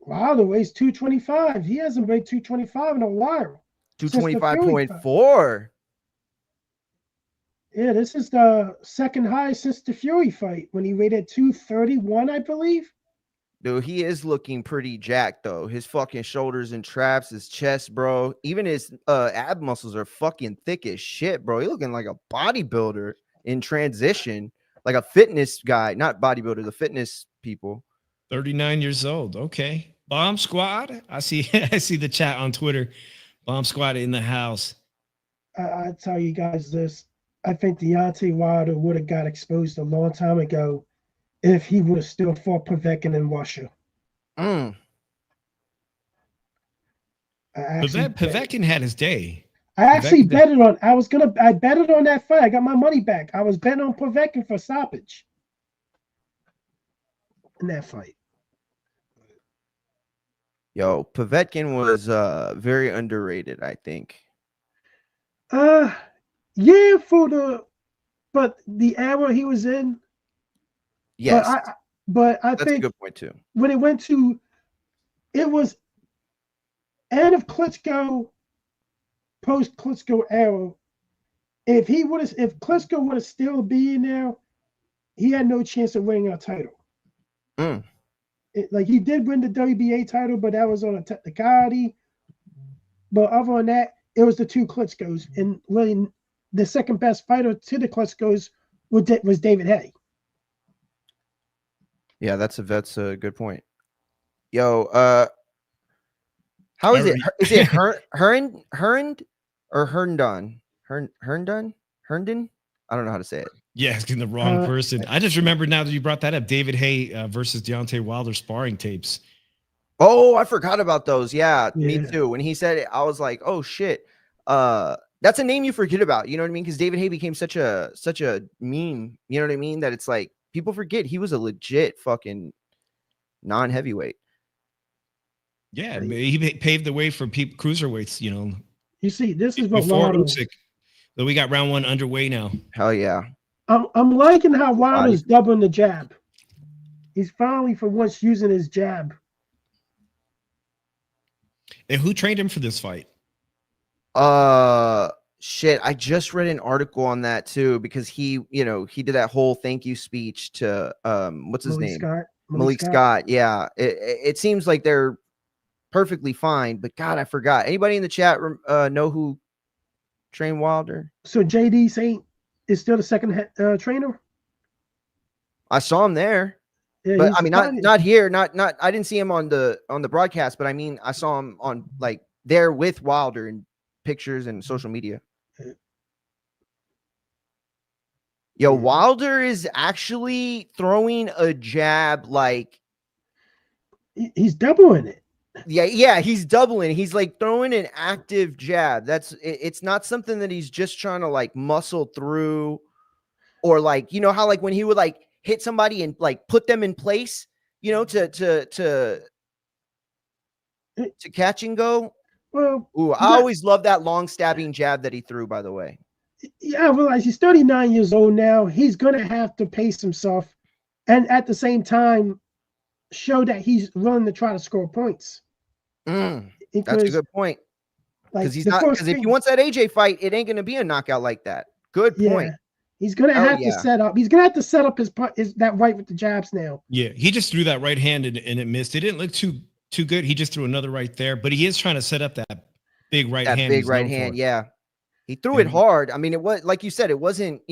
Wilder weighs 225. He hasn't weighed 225 in a while. 225.4. Yeah, this is the second highest since the Fury fight when he weighed at 231, I believe. Dude, he is looking pretty jacked though. His fucking shoulders and traps, his chest, bro. Even his ab muscles are fucking thick as shit, bro. He's looking like a bodybuilder in transition, like a fitness guy, not bodybuilder, the fitness people. 39 years old. Okay. Bomb Squad. I see the chat on Twitter. Bomb Squad in the house. I tell you guys this. I think Deontay Wilder would have got exposed a long time ago if he would have still fought Povetkin in Russia. Povetkin had his day. I actually betted on. I betted on that fight. I got my money back. I was betting on Povetkin for stoppage in that fight. Yo, Povetkin was very underrated, I think. Yeah, but the era he was in. Yes. But I that's think a good point too. When it went to, it was end of Klitschko, post Klitschko era. If Klitschko would have still been there, he had no chance of winning a title. He did win the WBA title, but that was on a technicality. But other than that, it was the two Klitschkos, and really the second best fighter to the Klitschkos was David Haye. Yeah, that's a good point. Yo, how is it? Is it Hearndon or Hearndon? Hearndon? I don't know how to say it. Yeah, asking the wrong person. I just remembered now that you brought that up. David Haye versus Deontay Wilder sparring tapes. Oh, I forgot about those. Yeah, me too. When he said it, I was like, oh shit. That's a name you forget about. You know what I mean? Because David Haye became such a meme. You know what I mean? That it's like people forget he was a legit fucking non-heavyweight. Yeah, he paved the way for cruiserweights. You see, this is what before Usyk. But we got round one underway now. Hell yeah. I'm liking how Wilder's doubling the jab. He's finally, for once, using his jab. And who trained him for this fight? Shit. I just read an article on that too, because he did that whole thank you speech to what's his name? Malik Scott. Yeah. It seems like they're perfectly fine, but God, I forgot. Anybody in the chat know who trained Wilder? So JD Saint is still the second trainer. I saw him there, but I mean, not here, not. I didn't see him on the broadcast, but I mean, I saw him on there with Wilder in pictures and social media. Yo, Wilder is actually throwing a jab like he's doubling it. Yeah, he's doubling. He's like throwing an active jab. It's not something that he's just trying to muscle through, or how when he would hit somebody and put them in place, to catch and go. Well, I always love that long stabbing jab that he threw, by the way. Yeah, I realize he's 39 years old now. He's gonna have to pace himself, and at the same time, show that he's willing to try to score points. That's a good point. Because he's not. Because if he wants that AJ fight, it ain't going to be a knockout like that. Good point. He's gonna have to set up. He's gonna have to set up his that right with the jabs now. Yeah, he just threw that right hand and it missed. It didn't look too good. He just threw another right there, but he is trying to set up that big right hand. Big right hand, yeah. He threw it hard. I mean, it was like you said, it wasn't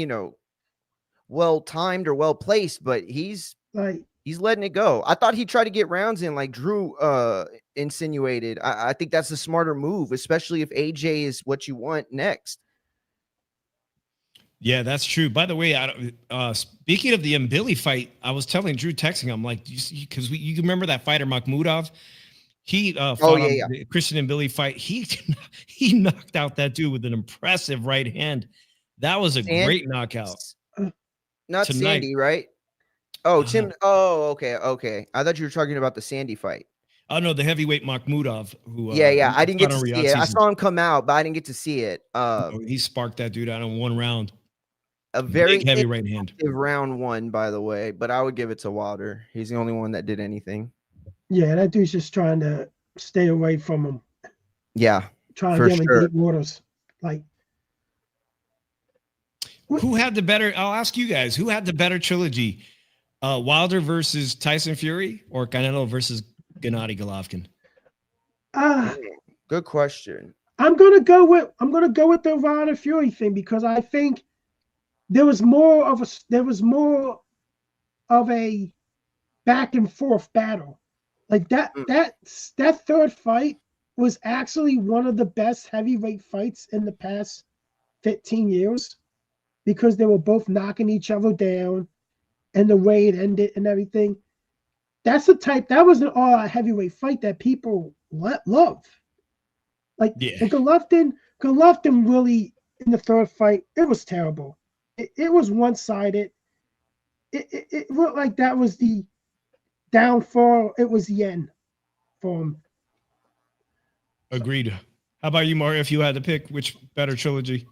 well timed or well placed, but he's letting it go. I thought he tried to get rounds in, like Drew insinuated. I think that's a smarter move, especially if AJ is what you want next. Yeah, that's true. By the way, speaking of the Embily fight, I was telling Drew, texting him, like, because you remember that fighter Makhmudov? He fought the Christian Embily fight. He knocked out that dude with an impressive right hand. That was a great knockout. Not tonight. Sandy, right? Oh, Tim. Oh, okay. I thought you were talking about the Sandy fight. Oh no, the heavyweight Makhmudov. Who? I didn't get to see it. I saw him come out, but I didn't get to see it. He sparked that dude out in one round. A very heavy right hand. Round one, by the way, but I would give it to Wilder. He's the only one that did anything. Yeah, that dude's just trying to stay away from him. Yeah, trying to get him in deep waters. Like, who had the better? I'll ask you guys. Who had the better trilogy? Wilder versus Tyson Fury or Canelo versus Gennady Golovkin? Good question. I'm gonna go with the Wilder Fury thing because I think there was more of a back and forth battle. Like that third fight was actually one of the best heavyweight fights in the past 15 years because they were both knocking each other down and the way it ended and everything. That was an all-out heavyweight fight that people love. Like Golovkin really in the third fight, it was terrible. It was one-sided. It looked like that was the downfall. It was the end for him. Agreed. How about you, Mario? If you had to pick, which better trilogy?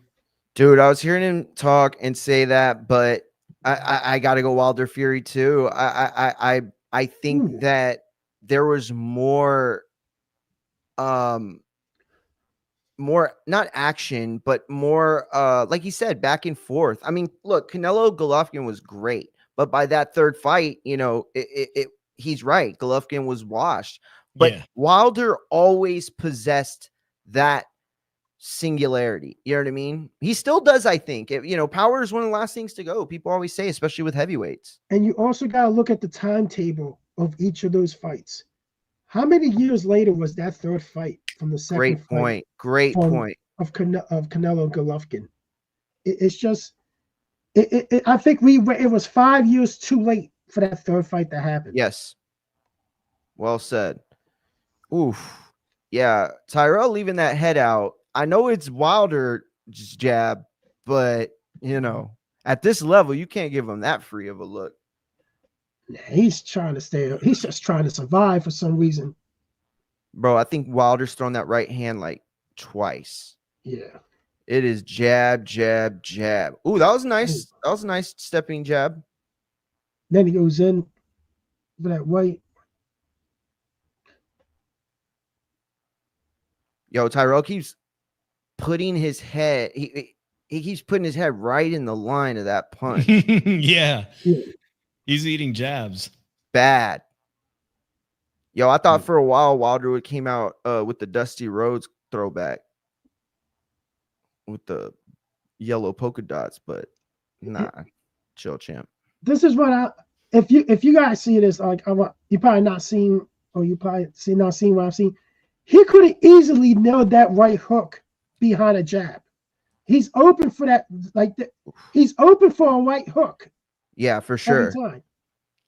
Dude, I was hearing him talk and say that, but I got to go Wilder Fury too. I think that there was more not action, but more like he said, back and forth. I mean, look, Canelo Golovkin was great, but by that third fight, he's right. Golovkin was washed, but Wilder always possessed that singularity. You know what I mean? He still does, I think. Power is one of the last things to go. People always say, especially with heavyweights. And you also got to look at the timetable of each of those fights. How many years later was that third fight from the second fight? Great point. Of Canelo Golovkin. It's just, I think it was 5 years too late for that third fight to happen. Yes. Well said. Oof. Yeah. Tyrell leaving that head out. I know it's Wilder's jab, but, at this level, you can't give him that free of a look. He's trying to stay. He's just trying to survive for some reason. Bro, I think Wilder's thrown that right hand like twice. Yeah. It is jab, jab, jab. Ooh, that was nice. That was a nice stepping jab. Then he goes in for that right. Yo, Tyrell keeps putting his head. He keeps putting his head right in the line of that punch. Yeah. He's eating jabs. Bad. Yo, I thought for a while Wilder would came out with the Dusty Rhodes throwback with the yellow polka dots, but nah, chill, champ. This is what if you guys see this, like you probably not seen, or you probably not seen what I've seen. He could have easily nailed that right hook behind a jab. He's open for that, he's open for a right hook. Yeah, for sure.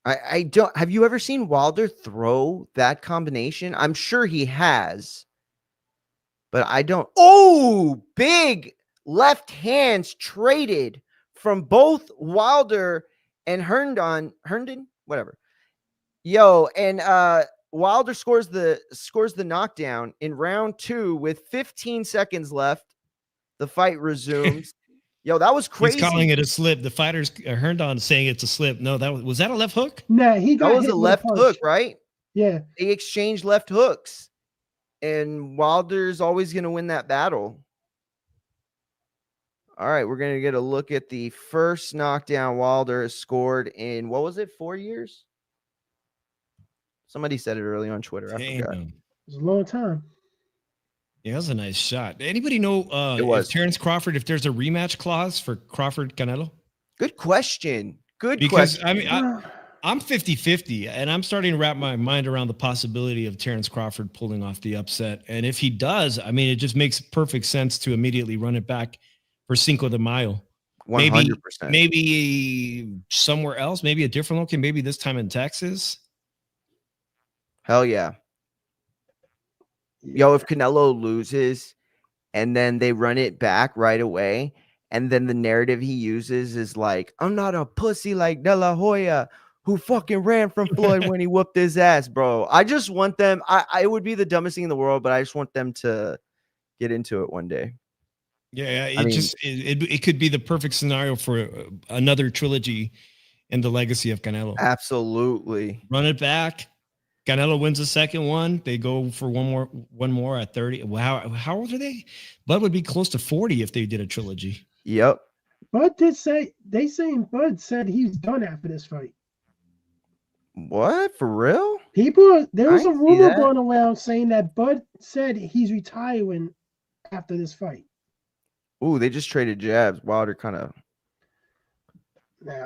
I don't. Have you ever seen Wilder throw that combination? I'm sure he has, but I don't. Oh, big left hands traded from both Wilder and Hearndon, whatever. Yo, and Wilder scores the knockdown in round 2 with 15 seconds left. The fight resumes. Yo, that was crazy. He's calling it a slip. The fighters, Hearndon, saying it's a slip. No, was that a left hook? Nah, he got that was hit a with left punch. hook, right? Yeah. They exchanged left hooks. And Wilder's always going to win that battle. All right, we're going to get a look at the first knockdown Wilder has scored in, what was it, 4 years? Somebody said it early on Twitter. I forgot. It was a long time. Yeah, that was a nice shot. Anybody know if Terrence Crawford, if there's a rematch clause for Crawford Canelo? Good question. Because I mean, I'm 50-50, and I'm starting to wrap my mind around the possibility of Terrence Crawford pulling off the upset. And if he does, I mean, it just makes perfect sense to immediately run it back for Cinco de Mayo. 100%. Maybe somewhere else, maybe a different location, maybe this time in Texas. Hell yeah. Yo, if Canelo loses and then they run it back right away, and then the narrative he uses is like, I'm not a pussy like De La Hoya who fucking ran from Floyd when he whooped his ass, bro. I just want them. It would be the dumbest thing in the world, but I just want them to get into it one day. Yeah, it could be the perfect scenario for another trilogy in the legacy of Canelo. Absolutely. Run it back. Canelo wins the second one. They go for one more at 30. Wow, how old are they? Bud would be close to 40 if they did a trilogy. Yep. Bud Bud said he's done after this fight. What? For real? There was a rumor going around saying that Bud said he's retiring after this fight. Ooh, they just traded jabs. Wilder kind of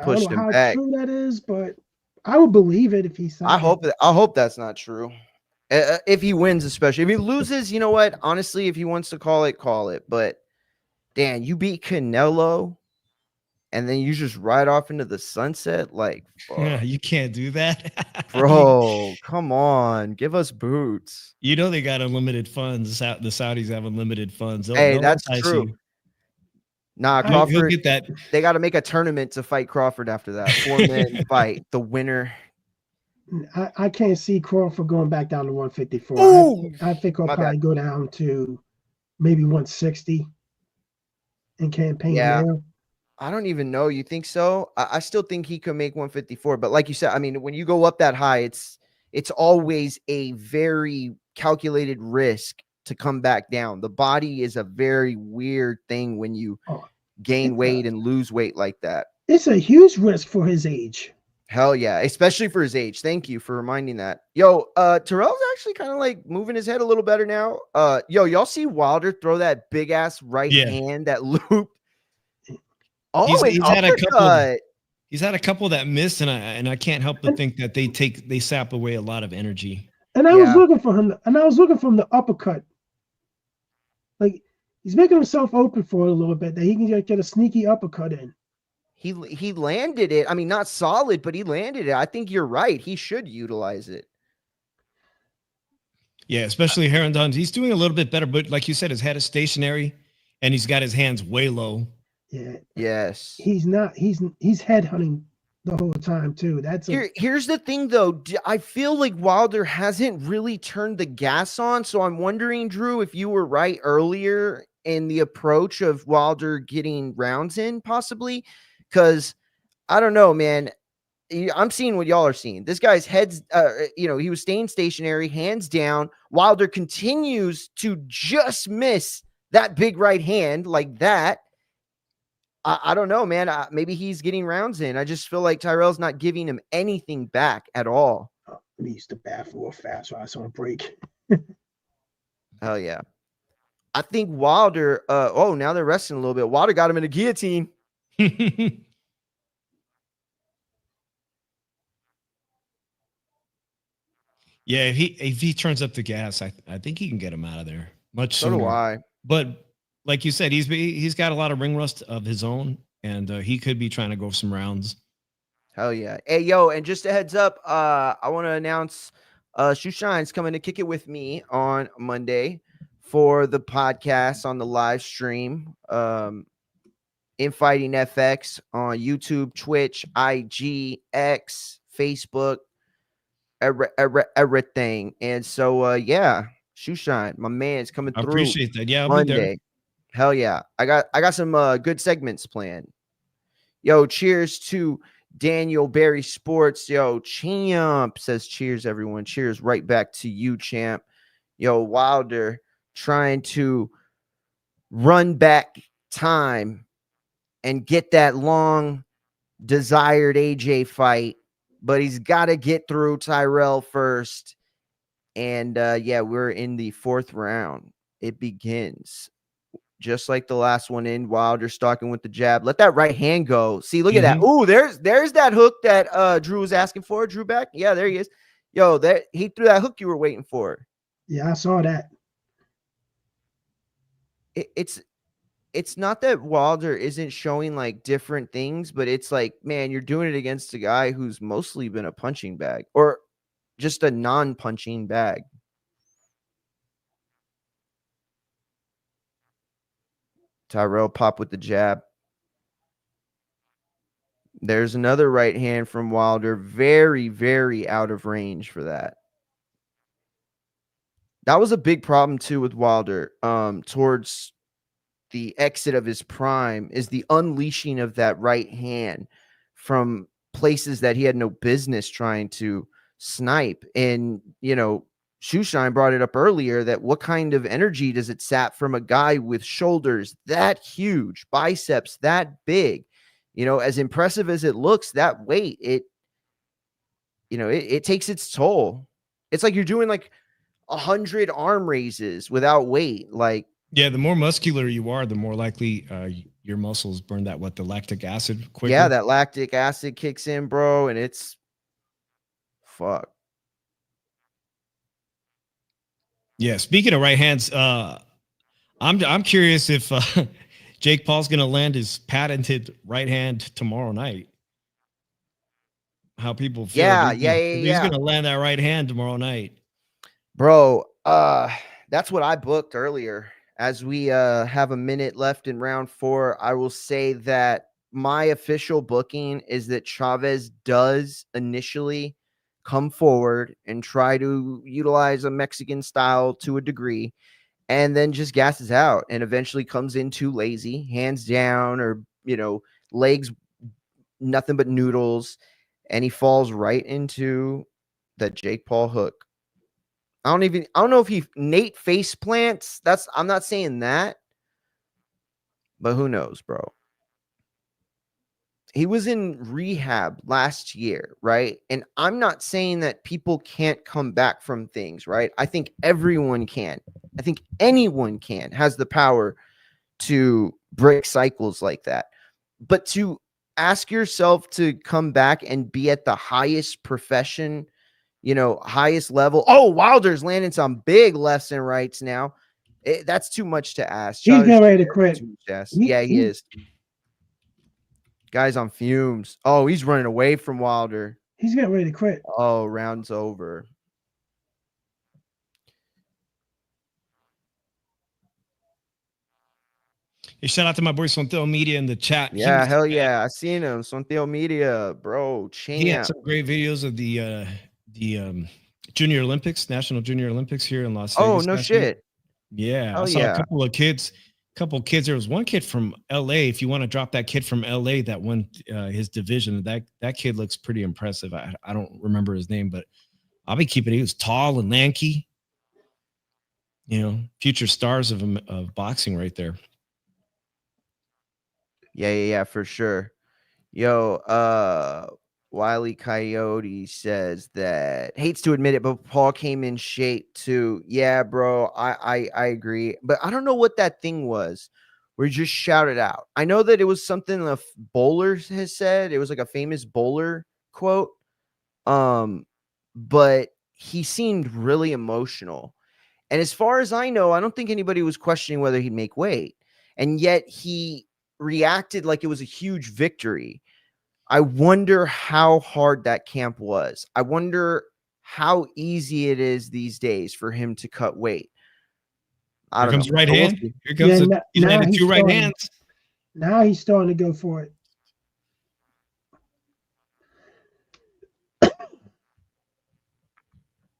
pushed him back. I don't know how true that is, but I would believe it if he said. I hope that's not true. If he wins, especially if he loses, you know what? Honestly, if he wants to call it. But Dan, you beat Canelo, and then you just ride off into the sunset. Like, you can't do that, bro. Come on, give us boots. You know they got unlimited funds. The Saudis have unlimited funds. That's true. Nah, Crawford. Get that. They got to make a tournament to fight Crawford after that 4-man fight. The winner. I can't see Crawford going back down to 154. I think he'll probably go down to maybe 160 and campaign there. I don't even know. You think so? I still think he could make 154. But like you said, I mean, when you go up that high, it's always a very calculated risk to come back down. The body is a very weird thing when you gain weight and lose weight like that. It's a huge risk for his age. Hell yeah, especially for his age. Thank you for reminding that. Yo, Terrell's actually kind of like moving his head a little better now. Yo, y'all see Wilder throw that big ass right hand that looped? Oh, he's had a couple. He's had a couple that missed, and I can't help but think that they sap away a lot of energy. And I was looking for him, and I was looking for him the uppercut. Like he's making himself open for it a little bit that he can get a sneaky uppercut in. He landed it. I mean, not solid, but he landed it. I think you're right. He should utilize it. Yeah, especially Hearndon. He's doing a little bit better, but like you said, his head is stationary, and he's got his hands way low. Yeah. Yes. He's not. He's head hunting the whole time too. Here's the thing, though. I feel like Wilder hasn't really turned the gas on. So I'm wondering, Drew, if you were right earlier in the approach of Wilder getting rounds in, possibly. Because I don't know, man. I'm seeing what y'all are seeing. This guy's head's, he was staying stationary, hands down. Wilder continues to just miss that big right hand like that. I don't know, man. Maybe he's getting rounds in. I just feel like Tyrell's not giving him anything back at all. He used to bat a little fast, so I saw a break. Hell yeah. I think Wilder, now they're resting a little bit. Wilder got him in a guillotine. Yeah, if he turns up the gas, I think he can get him out of there much sooner. So do I. But like you said, he's got a lot of ring rust of his own, and he could be trying to go some rounds. Hell yeah. Hey, yo, and just a heads up, I want to announce Shoe Shine's coming to kick it with me on Monday for the podcast on the live stream. Infighting FX on YouTube, Twitch, IG, X, Facebook, everything. And so, Shoe Shine, my man's coming through. I appreciate that. Yeah, I'll Monday. be there. Hell yeah. I got some good segments planned. Yo, cheers to Daniel Barry Sports. Yo, champ says cheers, everyone. Cheers right back to you, champ. Yo, Wilder trying to run back time and get that long desired AJ fight, but he's got to get through Tyrell first. And yeah, we're in the 4th round. It begins. Just like the last one in, Wilder stalking with the jab. Let that right hand go. See, look at that. Ooh, there's that hook that Drew was asking for. Drew back. Yeah, there he is. Yo, that he threw that hook you were waiting for. Yeah, I saw that. It's not that Wilder isn't showing like different things, but it's like, man, you're doing it against a guy who's mostly been a punching bag or just a non-punching bag. Tyrell pop with the jab. There's another right hand from Wilder. Very, very out of range for that. That was a big problem too with Wilder towards the exit of his prime, is the unleashing of that right hand from places that he had no business trying to snipe. And, you know, Shoeshine brought it up earlier that what kind of energy does it sap from a guy with shoulders that huge, biceps that big? You know, as impressive as it looks, that weight, it takes its toll. It's like you're doing like 100 arm raises without weight. Like, yeah, the more muscular you are, the more likely your muscles burn the lactic acid quicker. Yeah, that lactic acid kicks in, bro, and it's fuck. Yeah, speaking of right hands, I'm curious if Jake Paul's going to land his patented right hand tomorrow night. How people feel. Yeah, he's going to land that right hand tomorrow night. Bro, that's what I booked earlier. As we have a minute left in round 4, I will say that my official booking is that Chavez does initially come forward and try to utilize a Mexican style to a degree, and then just gasses out and eventually comes in too lazy, hands down, or, you know, legs, nothing but noodles, and he falls right into that Jake Paul hook. I don't know if Nate face plants. I'm not saying that, but who knows, bro? He was in rehab last year, right? And I'm not saying that people can't come back from things, right? I think everyone can. I think anyone can, has the power to break cycles like that. But to ask yourself to come back and be at the highest profession, you know, highest level. Oh, Wilder's landing some big lefts and rights now. That's too much to ask. He's getting ready to quit. Yeah, he is. Guy's on fumes. Oh, he's running away from Wilder. He's getting ready to quit. Oh, round's over. Hey, shout out to my boy Sonteo Media in the chat. Yeah, hell yeah. I seen him. Sonteo Media, bro. Champ. He had some great videos of the Junior Olympics, National Junior Olympics here in Las Vegas. Oh, no shit. Yeah. I saw a couple of kids. There was one kid from LA. If you want to drop that kid from LA that won his division, that kid looks pretty impressive. I don't remember his name, but I'll be keeping it. He was tall and lanky. You know, future stars of boxing right there. Yeah, for sure. Yo, Wiley Coyote says that hates to admit it, but Paul came in shape too. Yeah, bro, I agree, but I don't know what that thing was where he just shouted out. I know that it was something a bowler has said. It was like a famous bowler quote. But he seemed really emotional. And as far as I know, I don't think anybody was questioning whether he'd make weight. And yet he reacted like it was a huge victory. I wonder how hard that camp was. I wonder how easy it is these days for him to cut weight. I don't know. Right hand. Here comes he's landed 2 right hands. Now he's starting to go for it.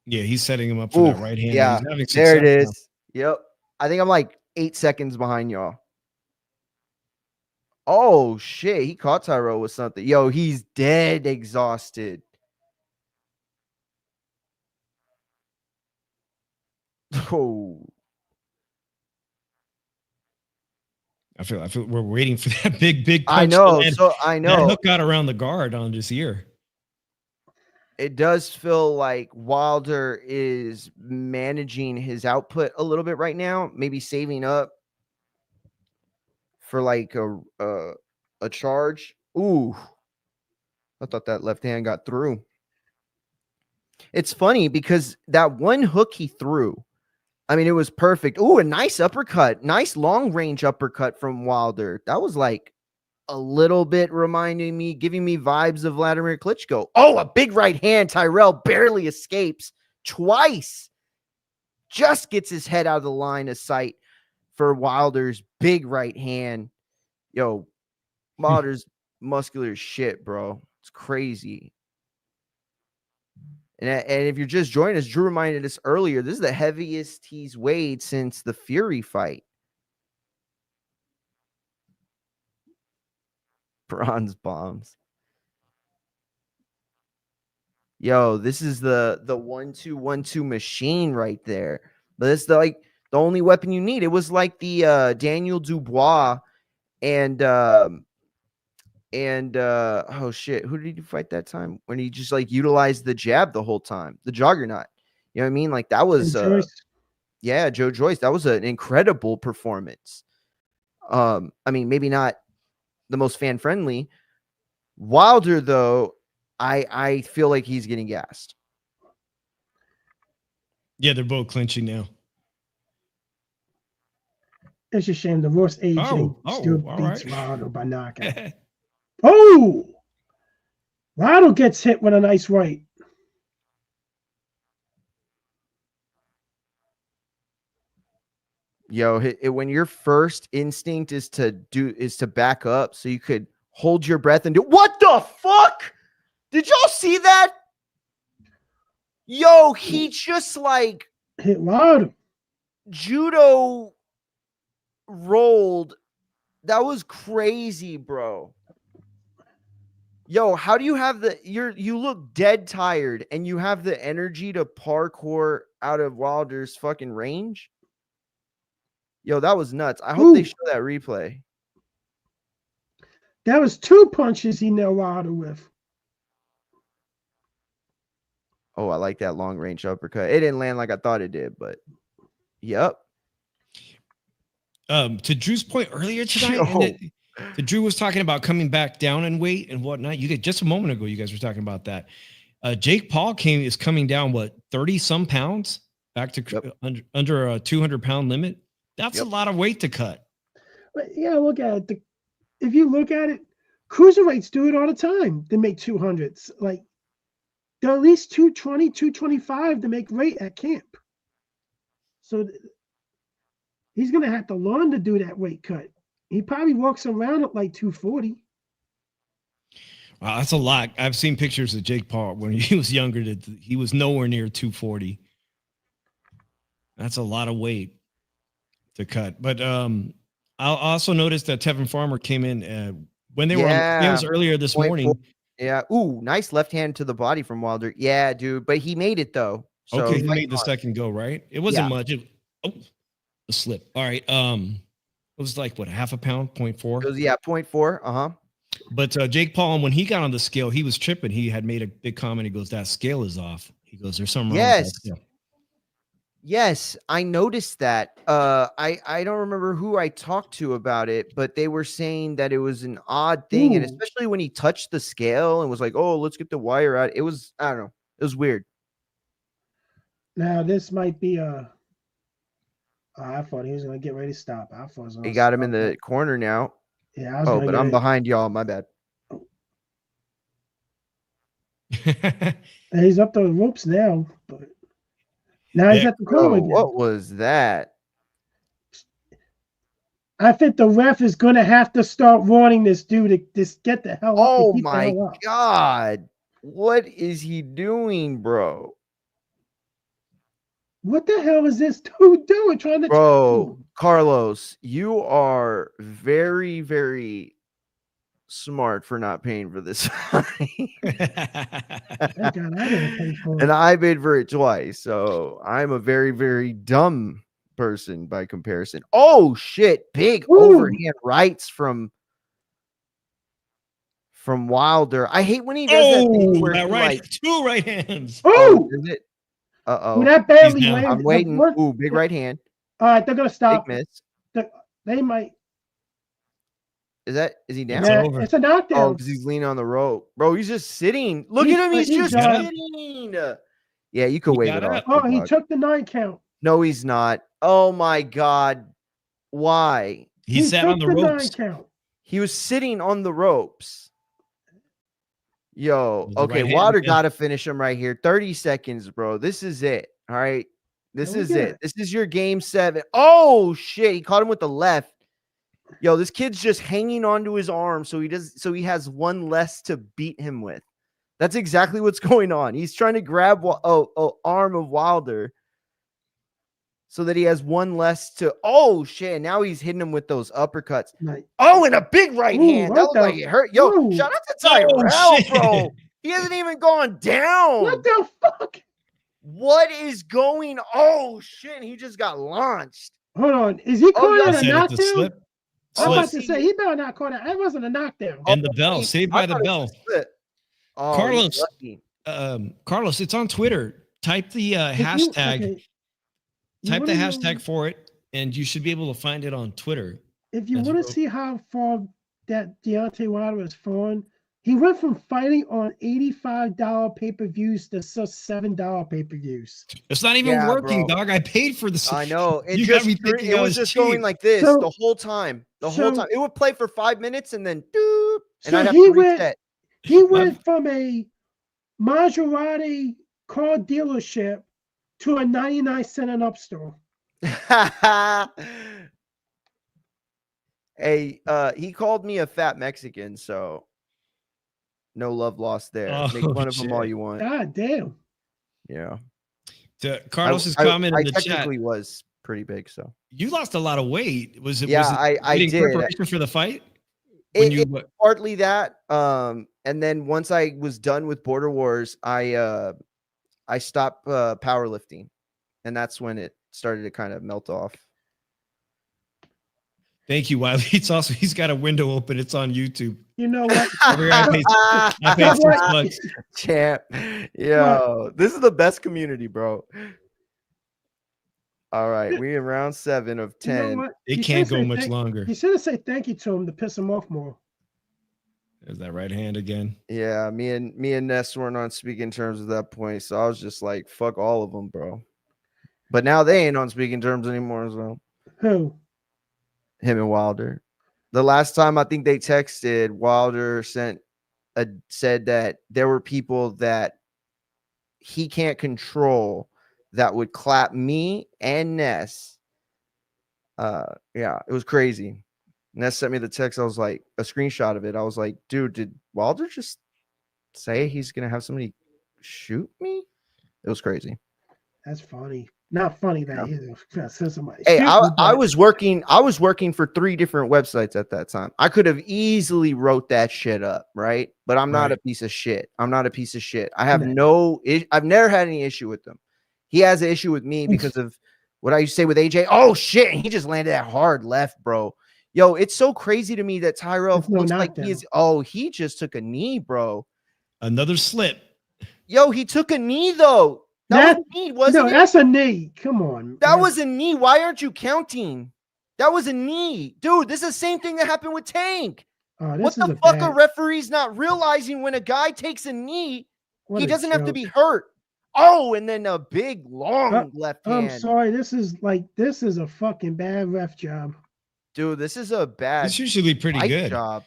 Yeah, he's setting him up for that right hand. Yeah, there it is. Yep. I think I'm like 8 seconds behind y'all. Oh, shit. He caught Tyrell with something. Yo, he's dead exhausted. Oh. I feel we're waiting for that big punch. I know. So I know. That hook got around the guard on his ear. It does feel like Wilder is managing his output a little bit right now, maybe saving up for like a charge. Ooh. I thought that left hand got through. It's funny because that one hook he threw, I mean, it was perfect. Ooh, a nice uppercut. Nice long range uppercut from Wilder. That was like a little bit reminding me, giving me vibes of Vladimir Klitschko. Oh, a big right hand. Tyrell barely escapes twice. Just gets his head out of the line of sight for Wilder's big right hand. Yo, Wilder's muscular as shit, bro. It's crazy. And if you're just joining us, Drew reminded us earlier, this is the heaviest he's weighed since the Fury fight. Bronze bombs. Yo, this is the 1-2-1-2 machine right there. But it's the only weapon you need. It was like the Daniel Dubois and oh shit, who did he fight that time when he just like utilized the jab the whole time? The Juggernaut. You know what I mean? Like that was yeah, Joe Joyce. That was an incredible performance. I mean, maybe not the most fan friendly. Wilder, though, I feel like he's getting gassed. Yeah, they're both clinching now. It's a shame divorce aging still beats Wilder by knockout. Oh, Wilder gets hit with a nice right. Yo, when your first instinct is to back up so you could hold your breath and do what the fuck? Did y'all see that? Yo, he just like hit Wilder. Judo rolled. That was crazy, bro. Yo, how do you have you look dead tired and you have the energy to parkour out of Wilder's fucking range? Yo, that was nuts. I hope they show that replay. That was 2 punches he nailed Wilder with. Oh, I like that long range uppercut. It didn't land like I thought it did, but yep. To Drew's point earlier tonight, Drew was talking about coming back down in weight and whatnot. You get just a moment ago, you guys were talking about that. Jake Paul is coming down 30 some pounds back to under a 200-pound limit. That's a lot of weight to cut. But yeah, look at it. If you look at it, cruiserweights do it all the time. They make 200s. Like they're at least 220, 225 to make weight at camp. So he's gonna have to learn to do that weight cut. He probably walks around at like 240. Wow, that's a lot. I've seen pictures of Jake Paul when he was younger. That he was nowhere near 240. That's a lot of weight to cut. But I also noticed that Tevin Farmer came in when they were on the scales earlier this morning. Yeah. Ooh, nice left hand to the body from Wilder. Yeah, dude. But he made it though. So okay, he made the second go, right? It wasn't much. A slip. All right. It was like what, half a pound, 0.4? It was, 0.4. Uh-huh. But Jake Paul, when he got on the scale, he was tripping. He had made a big comment. He goes, that scale is off. He goes, there's something wrong with that scale. Yes, I noticed that. I don't remember who I talked to about it, but they were saying that it was an odd thing, and especially when he touched the scale and was like, "Oh, let's get the wire out." It was, I don't know, it was weird. Now this might be I thought he was gonna get ready to stop. I thought he got him in the corner now. Yeah. But I'm behind y'all. My bad. He's up the ropes now, but. Now he's at the corner again. What was that? I think the ref is going to have to start warning this dude to just get the hell up. Oh my God. What is he doing, bro? What the hell is this dude doing? Trying to Bro, Carlos, you are very, very smart for not paying for this. Thank God I didn't pay for it. And I paid for it twice. So I'm a very, very dumb person by comparison. Oh shit. Big overhand rights from Wilder. I hate when he does that thing where that he, right, like, 2 right hands. Oh, is it? Uh-oh. that barely down. landed. I'm waiting. Ooh, big right hand. All right, they're gonna stop. Big miss. They might. Is he down? It's over. It's a knockdown. Oh, because he's leaning on the rope. Bro, he's just sitting. Look at him. He's just sitting. Yeah, you could wave it off. Oh, he took the 9 count. No, he's not. Oh, my God. Why? He sat on the ropes. 9 count. He was sitting on the ropes. Yo, okay, right Wilder hand, got to finish him right here. 30 seconds, bro. This is it. All right. This is it. This is your game 7. Oh, shit. He caught him with the left. Yo, this kid's just hanging onto his arm so he has one less to beat him with. That's exactly what's going on. He's trying to grab arm of Wilder so that he has one less to. Oh shit! Now he's hitting him with those uppercuts. Nice. Oh, and a big right hand. That looked like it hurt. Yo, shout out to Tyrell, bro. He hasn't even gone down. What the fuck? What is going? Oh shit! He just got launched. Hold on. Is he calling it a knockdown? I was about to say he better not call that. That wasn't a knockdown. And the bell, saved by the bell. Oh, Carlos, it's on Twitter. Type the hashtag. Type the hashtag for it, and you should be able to find it on Twitter. If you want to see how far that Deontay Wilder has fallen, he went from fighting on $85 pay-per-views to $7 pay-per-views. It's not even working, dog. I paid for this. I know. It was just going like this the whole time. The whole time. It would play for 5 minutes and then doop, and I'd have to reset. He went from a Maserati car dealership to a 99-cent and up store. Hey, he called me a fat Mexican, so no love lost there. Make fun of him all you want. God damn. Yeah. Carlos's comment in the chat. I technically was pretty big, so you lost a lot of weight. Was it? Yeah, was it I did. Preparation for the fight. Partly that, and then once I was done with Border Wars, I stopped powerlifting, and that's when it started to kind of melt off. Thank you, Wiley. It's also he's got a window open. It's on YouTube. You know what? I paid $6. Champ, yo, this is the best community, bro. All right, we in round 7 of 10. You know it can't go much longer. You should have said thank you to him to piss him off more. There's that right hand again. Yeah, me and Ness weren't on speaking terms at that point, so I was just like, fuck all of them, bro. But now they ain't on speaking terms anymore as well. Who? Him and Wilder. The last time I think they texted, Wilder said that there were people that he can't control that would clap me and Ness. Yeah, it was crazy. Ness sent me the text. I was like, a screenshot of it. I was like, dude, did Wilder just say he's gonna have somebody shoot me? It was crazy. That's funny. Not funny that either. Somebody. Hey, I was working for 3 different websites at that time. I could have easily wrote that shit up, right? But I'm not a piece of shit. I have I've never had any issue with them. He has an issue with me because of what I used to say with AJ. Oh shit, he just landed that hard left, bro. Yo, it's so crazy to me that Tyrell looks like he is. Oh, he just took a knee, bro. Another slip. Yo, he took a knee though. That was a knee, wasn't it? That's a knee. Come on. That was a knee. Why aren't you counting? That was a knee. Dude, this is the same thing that happened with Tank. What the fuck are referees not realizing when a guy takes a knee, he doesn't have to be hurt. Oh, and then a big, long left hand. I'm sorry. This is a fucking bad ref job. Dude, this is a bad It's usually pretty good job.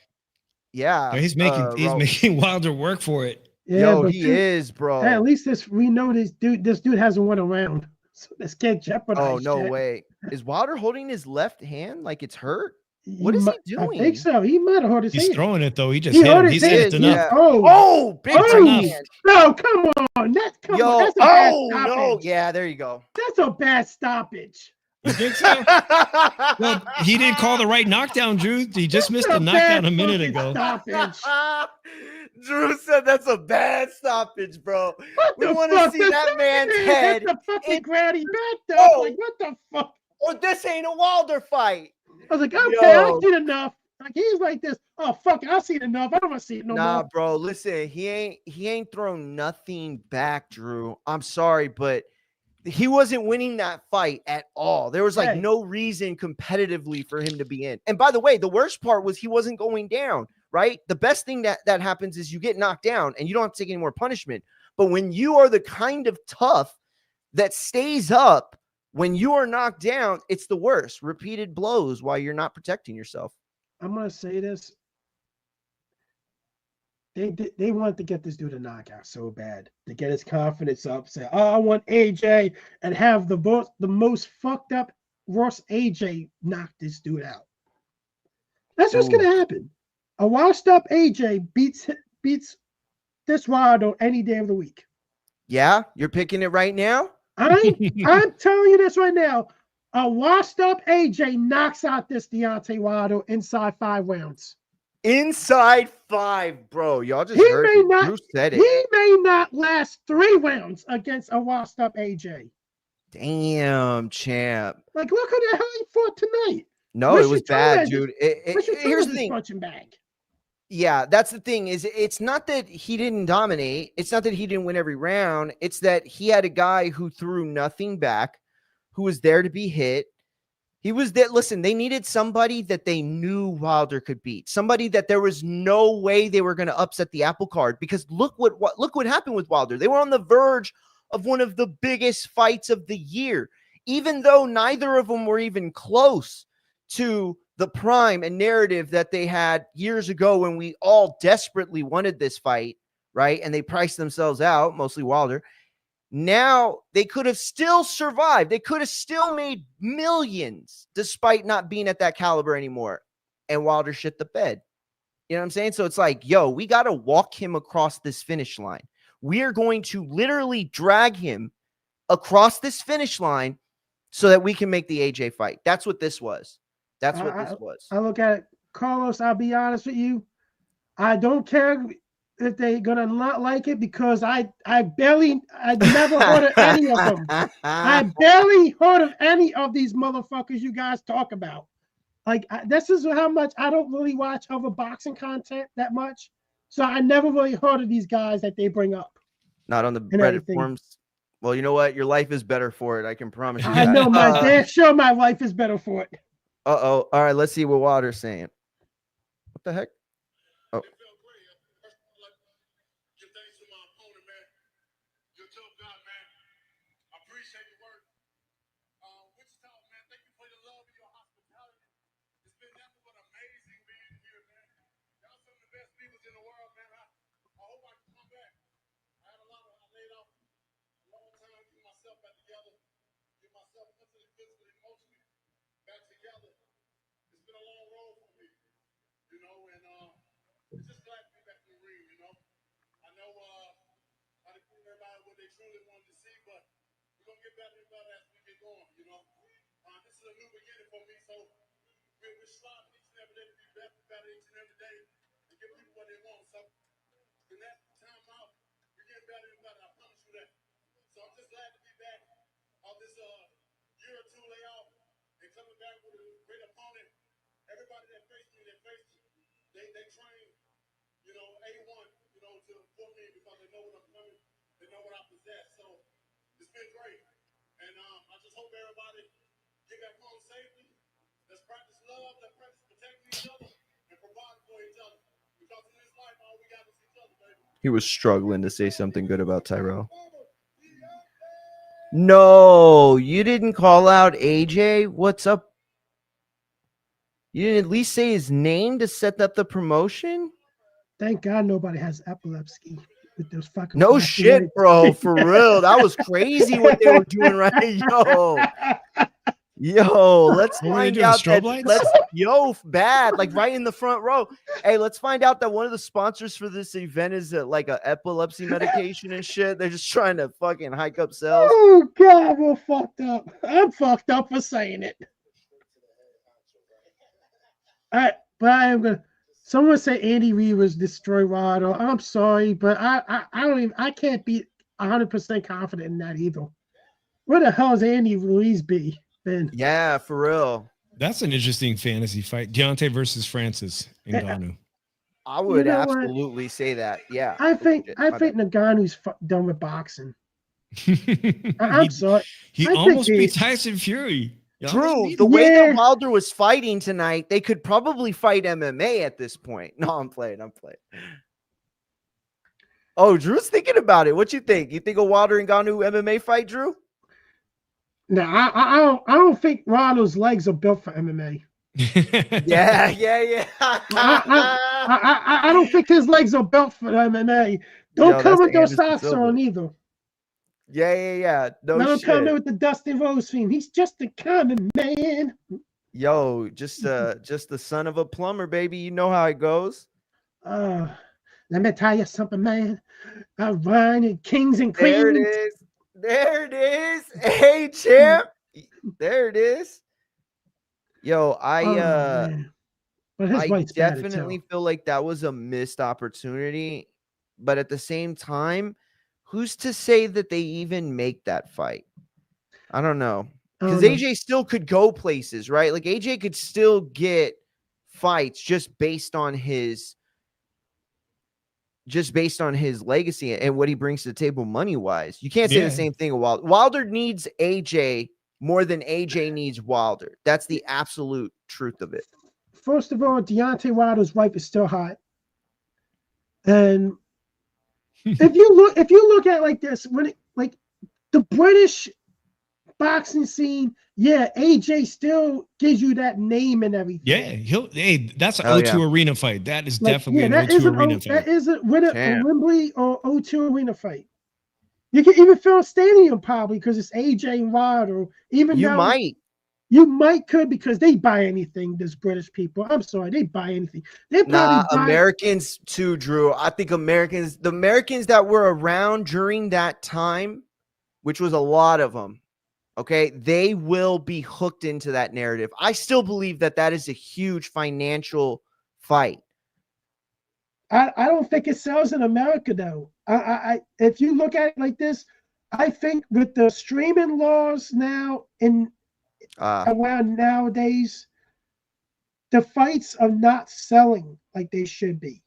Yeah. He's making Wilder work for it. Yeah, yo, he is, bro. At least we know this dude hasn't won a round. So this can't jeopardize. Oh, no that. way. Is Wilder holding his left hand like it's hurt? What is he doing? I think so. He might have hurt his hand. He's throwing it though. He just hit him. He said it's enough. Yeah. Oh, big enough. No, come on. That's a bad stoppage. No. Yeah, there you go. That's a bad stoppage. You think so? Well, he didn't call the right knockdown, Drew. He just missed the knockdown a minute ago. Drew said that's a bad stoppage, bro. We want to see that man's head. That's a fucking granny back, though. Like, what the fuck? Or this ain't a Wilder fight. I was like, okay, I've seen enough. Like, he's like this. Oh, fuck it. I've seen enough. I don't want to see it no more. Nah, bro. Listen, he ain't thrown nothing back, Drew. I'm sorry, but he wasn't winning that fight at all. There was like no reason competitively for him to be in. And by the way, the worst part was he wasn't going down, right? The best thing that happens is you get knocked down and you don't have to take any more punishment. But when you are the kind of tough that stays up when you are knocked down, it's the worst. Repeated blows while you're not protecting yourself. I'm going to say this. They wanted to get this dude a knockout so bad to get his confidence up. Say, oh, I want AJ, and have the most fucked up Ross AJ knock this dude out. That's what's going to happen. A washed up AJ beats this Wilder any day of the week. Yeah, you're picking it right now? I'm telling you this right now. A washed up AJ knocks out this Deontay Wilder inside 5 rounds. Inside 5, bro. Y'all just heard it. Drew said it. He may not last 3 rounds against a washed up AJ. Damn, champ. Like, look at how he fought tonight. No, it was bad, dude. Here's the thing. Punching bag. Yeah, that's the thing. Is it's not that he didn't dominate. It's not that he didn't win every round. It's that he had a guy who threw nothing back, who was there to be hit. He was there. Listen, they needed somebody that they knew Wilder could beat. Somebody that there was no way they were going to upset the apple cart. Because look what happened with Wilder. They were on the verge of one of the biggest fights of the year, even though neither of them were even close to the prime and narrative that they had years ago when we all desperately wanted this fight, right? And they priced themselves out, mostly Wilder. Now they could have still survived. They could have still made millions despite not being at that caliber anymore. And Wilder shit the bed. You know what I'm saying? So it's like, yo, we got to walk him across this finish line. We are going to literally drag him across this finish line so that we can make the AJ fight. That's what this was. That's what this was. I look at it, Carlos, I'll be honest with you. I don't care if they're gonna not like it because I never heard of any of them. I barely heard of any of these motherfuckers you guys talk about. Like, this is how much I don't really watch other boxing content that much. So I never really heard of these guys that they bring up. Not on the Reddit forums. Well, you know what? Your life is better for it. I can promise you I know my life is better for it. Uh-oh. All right, let's see what Wilder's saying. What the heck? Oh. He was struggling to say something good about Tyrell. No, you didn't call out AJ. What's up? You didn't at least say his name to set up the promotion? Thank God nobody has epilepsy with those fucking. No shit, bro. For real. That was crazy what they were doing, right? Yo. Yo, let's What were they find doing? out Strobe that lights? bad, like right in the front row. Hey, let's find out that one of the sponsors for this event is like a epilepsy medication and shit. They're just trying to fucking hike up sales. Oh God, we're fucked up. I'm fucked up for saying it. But I am gonna. Someone say Andy Reid was destroy Waddle. I'm sorry, but I can't be 100% confident in that either. Where the hell is Andy Ruiz be then? Yeah, for real. That's an interesting fantasy fight. Deontay versus Francis Ngannou. I would absolutely say that. Yeah. I think Ngannou's done with boxing. I'm sorry. He almost beat Tyson Fury. Drew, the way that Wilder was fighting tonight, they could probably fight MMA at this point. No, I'm playing. Oh, Drew's thinking about it. What you think? You think a Wilder and Ngannou MMA fight, Drew? No, I don't think Wilder's legs are built for MMA. Yeah. I don't think his legs are built for MMA. Don't come with those socks on either. Yeah. Don't come in with the Dusty Rose theme. He's just a common man. Yo, just the son of a plumber, baby. You know how it goes. Let me tell you something, man. I run in kings and queens. There it is. Hey, champ. There it is. Yo, I definitely feel like that was a missed opportunity, but at the same time, who's to say that they even make that fight? I don't know. Because AJ still could go places, right? Like AJ could still get fights just based on his legacy and what he brings to the table money-wise. You can't say the same thing of Wilder. Wilder needs AJ more than AJ needs Wilder. That's the absolute truth of it. First of all, Deontay Wilder's wife is still hot. And if you look at it like this, like the British boxing scene, AJ still gives you that name and everything. Yeah, that's an O2 arena fight. That is definitely an O2 arena fight. That isn't a Wembley or O2 arena fight. You can even fill a stadium probably because it's AJ and Wilder. You might could because they buy anything. These British people, I'm sorry, they buy anything. Americans too, Drew. I think the Americans that were around during that time, which was a lot of them. Okay, they will be hooked into that narrative. I still believe that is a huge financial fight. I don't think it sells in America though. If you look at it like this, I think with the streaming laws now around nowadays, the fights are not selling like they should be.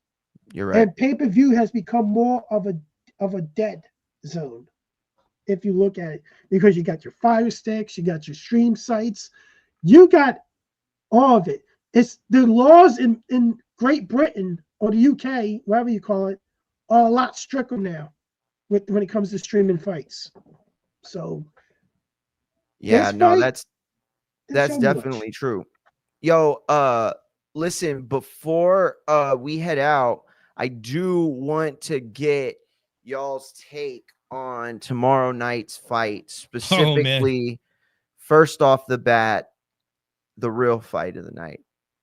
You're right. And pay-per-view has become more of a dead zone. If you look at it, because you got your Fire Sticks, you got your stream sites, you got all of it. It's the laws in Great Britain or the UK, whatever you call it, are a lot stricter now when it comes to streaming fights. So that's definitely true. Yo, listen, before we head out, I do want to get y'all's take on tomorrow night's fight, specifically first off the bat, the real fight of the night.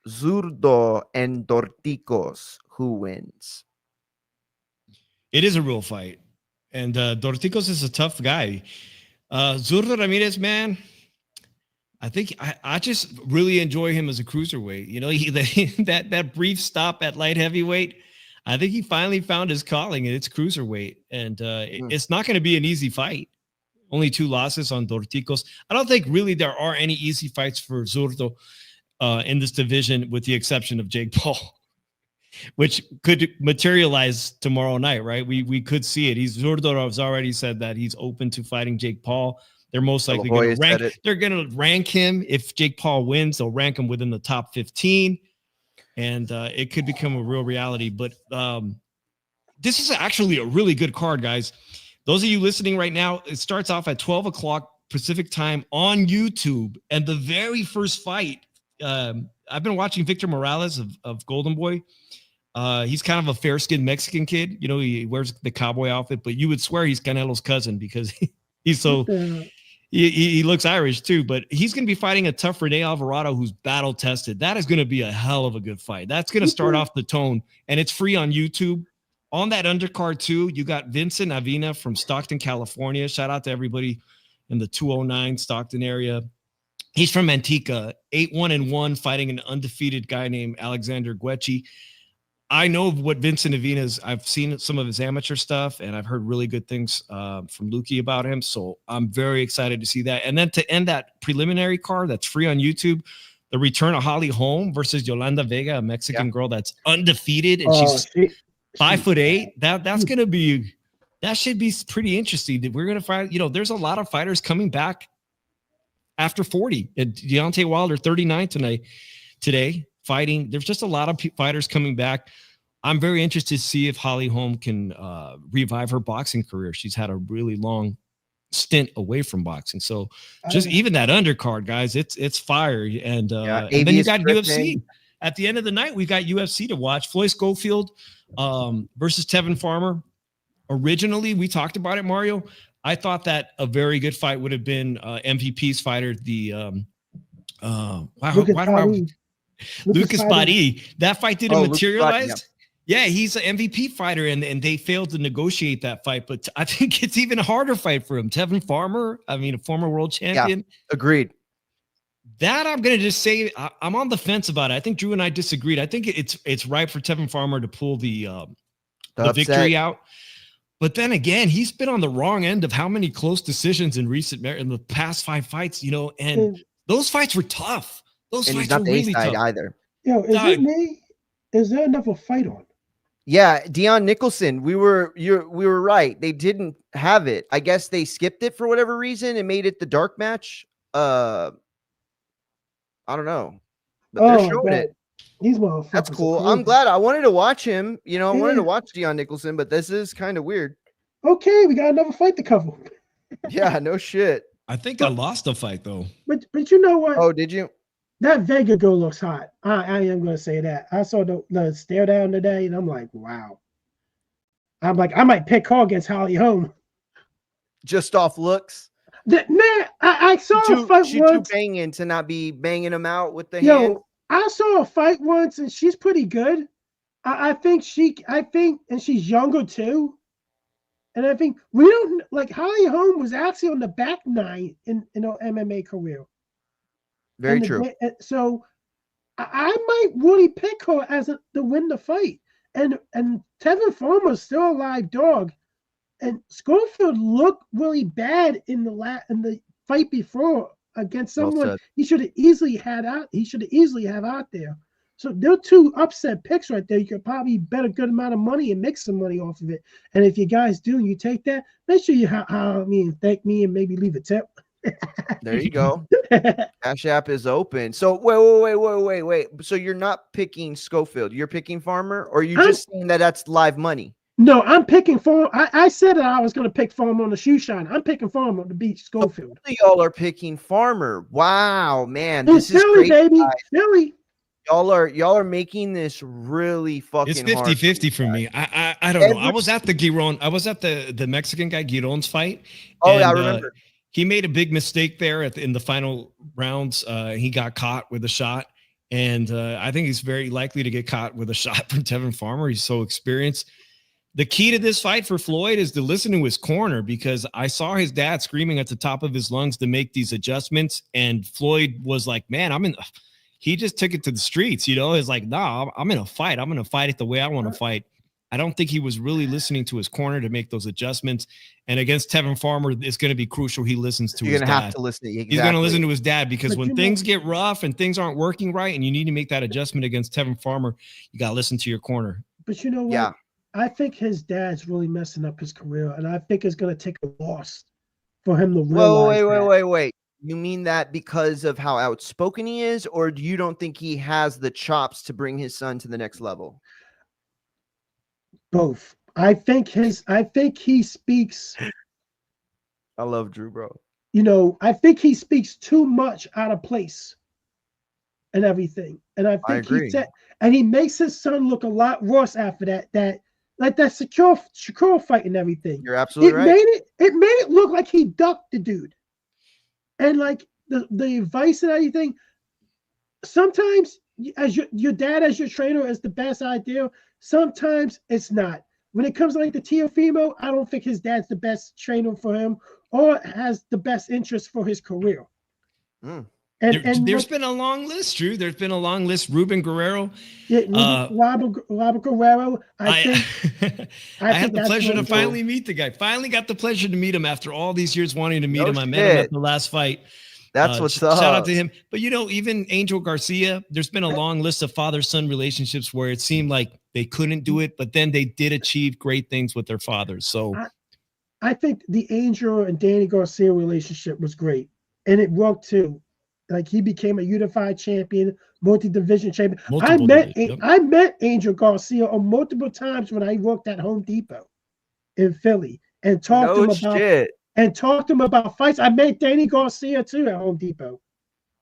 Zurdo and Dorticos, who wins? It is a real fight. And Dorticos is a tough guy. Zurdo Ramirez, man, I think I just really enjoy him as a cruiserweight. You know, that brief stop at light heavyweight, I think he finally found his calling, and it's cruiserweight. And it's not going to be an easy fight. Only 2 losses on Dorticos. I don't think really there are any easy fights for Zurdo in this division, with the exception of Jake Paul, which could materialize tomorrow night, right? We could see it. Zurdo has already said that he's open to fighting Jake Paul. They're most likely going to rank. They're going to rank him. If Jake Paul wins, they'll rank him within the top 15. And it could become a real reality. But this is actually a really good card, guys. Those of you listening right now, it starts off at 12 o'clock Pacific time on YouTube. And the very first fight, I've been watching Victor Morales of Golden Boy. He's kind of a fair-skinned Mexican kid. You know, he wears the cowboy outfit, but you would swear he's Canelo's cousin because he's so He looks Irish too, but he's going to be fighting a tough Rene Alvarado who's battle tested. That is going to be a hell of a good fight. That's going to start off the tone, and it's free on YouTube. On that undercard too, you got Vincent Avina from Stockton, California. Shout out to everybody in the 209 Stockton area. He's from Antigua, 8-1-1, fighting an undefeated guy named Alexander Guecci. I know what Vincent Avina is. I've seen some of his amateur stuff, and I've heard really good things from Lukey about him. So I'm very excited to see that. And then to end that preliminary card that's free on YouTube, the return of Holly Holm versus Yolanda Vega, a Mexican girl that's undefeated, and she's 5'8". That's gonna be, that should be pretty interesting. We're gonna fight. You know, there's a lot of fighters coming back after 40. And Deontay Wilder 39 today. Fighting. There's just a lot of fighters coming back. I'm very interested to see if Holly Holm can revive her boxing career. She's had a really long stint away from boxing. So just even that undercard, guys, it's fire. And then you got UFC. At the end of the night, we got UFC to watch. Floyd Schofield versus Tevin Farmer. Originally, we talked about it, Mario. I thought that a very good fight would have been MVP's fighter, the Lucas Bari. That fight didn't materialize. Yeah, he's an MVP fighter, and they failed to negotiate that fight. But I think it's even a harder fight for him. Tevin Farmer, I mean, a former world champion. Yeah, agreed. That I'm going to just say I'm on the fence about it. I think Drew and I disagreed. I think it's right for Tevin Farmer to pull the victory out. But then again, he's been on the wrong end of how many close decisions in the past 5 fights, you know, and those fights were tough. Those and fights he's not were the really side tough. either. Yo, is it me? Is there enough of a fight on? Yeah, Dion Nicholson. We were right. They didn't have it. I guess they skipped it for whatever reason and made it the dark match. I don't know, but they're showing it. These motherfuckers. That's cool. I'm glad. I wanted to watch him. You know, I wanted to watch Dion Nicholson, but this is kind of weird. Okay, we got another fight to cover. Yeah, no shit. I think I lost a fight though. But you know what? Oh, did you? That Vega girl looks hot. I am going to say that. I saw the stare down today, and I'm like, wow. I'm like, I might pick her against Holly Holm. Just off looks. Man, I saw a fight she's once. Too banging to not be banging them out with the hand. I saw a fight once, and she's pretty good. I think, and she's younger too. And I think we don't like Holly Holm was actually on the back nine in her MMA career. Very true. So I might really pick her as to win the fight. And Tevin Farmer's still a live dog. And Schofield looked really bad in the fight before against someone he should have easily have out there. So they're 2 upset picks right there. You could probably bet a good amount of money and make some money off of it. And if you guys do, you take that, make sure you thank me and maybe leave a tip. There you go. Cash App is open. So wait. So you're not picking Schofield. You're picking Farmer, or you just saying that's live money? No, I'm picking Farmer. I said that I was going to pick Farmer on the shoe shine. I'm picking Farmer to beat Schofield. So y'all are picking Farmer. Wow, man. This is Philly, baby. Philly. Y'all are making this really fucking hard. It's 50-50 for me. I don't know. I was at the Giron. I was at the Mexican guy Giron's fight. Oh, yeah, I remember. He made a big mistake there in the final rounds. He got caught with a shot, and I think he's very likely to get caught with a shot from Tevin Farmer. He's so experienced. The key to this fight for Floyd is to listen to his corner, because I saw his dad screaming at the top of his lungs to make these adjustments, and Floyd was like, man, he just took it to the streets, you know. It's like, nah, I'm in a fight. I'm going to fight it the way I want to fight. I don't think he was really listening to his corner to make those adjustments. And against Tevin Farmer, it's going to be crucial he listens to his dad. You're going to have to listen. Exactly. He's going to listen to his dad, because when things get rough and things aren't working right and you need to make that adjustment against Tevin Farmer, you got to listen to your corner. But you know what? Yeah. I think his dad's really messing up his career, and I think it's going to take a loss for him to realize Wait. You mean that because of how outspoken he is, or do you don't think he has the chops to bring his son to the next level? Both. I think he speaks. I love Drew, bro. You know, I think he speaks too much out of place and everything. And I think he makes his son look a lot worse after that like that Shakur fight and everything. You're absolutely right. It made it look like he ducked the dude. And like the advice and everything, sometimes as your dad as your trainer is the best idea. Sometimes it's not. When it comes to like the Teofimo, I don't think his dad's the best trainer for him or has the best interest for his career. Mm. There's been a long list, Drew. There's been a long list. Ruben Guerrero. Yeah, Robert Guerrero. I had the pleasure to finally meet the guy. Finally got the pleasure to meet him after all these years wanting to meet him. I met him at the last fight. That's what's up. Shout out to him. But, even Angel Garcia, there's been a long list of father-son relationships where it seemed like they couldn't do it, but then they did achieve great things with their fathers. So I think the Angel and Danny Garcia relationship was great, and it worked too. Like he became a unified champion, multi-division champion. I met Angel Garcia on multiple times when I worked at Home Depot in Philly and talked to him about fights. I met Danny Garcia too at Home Depot.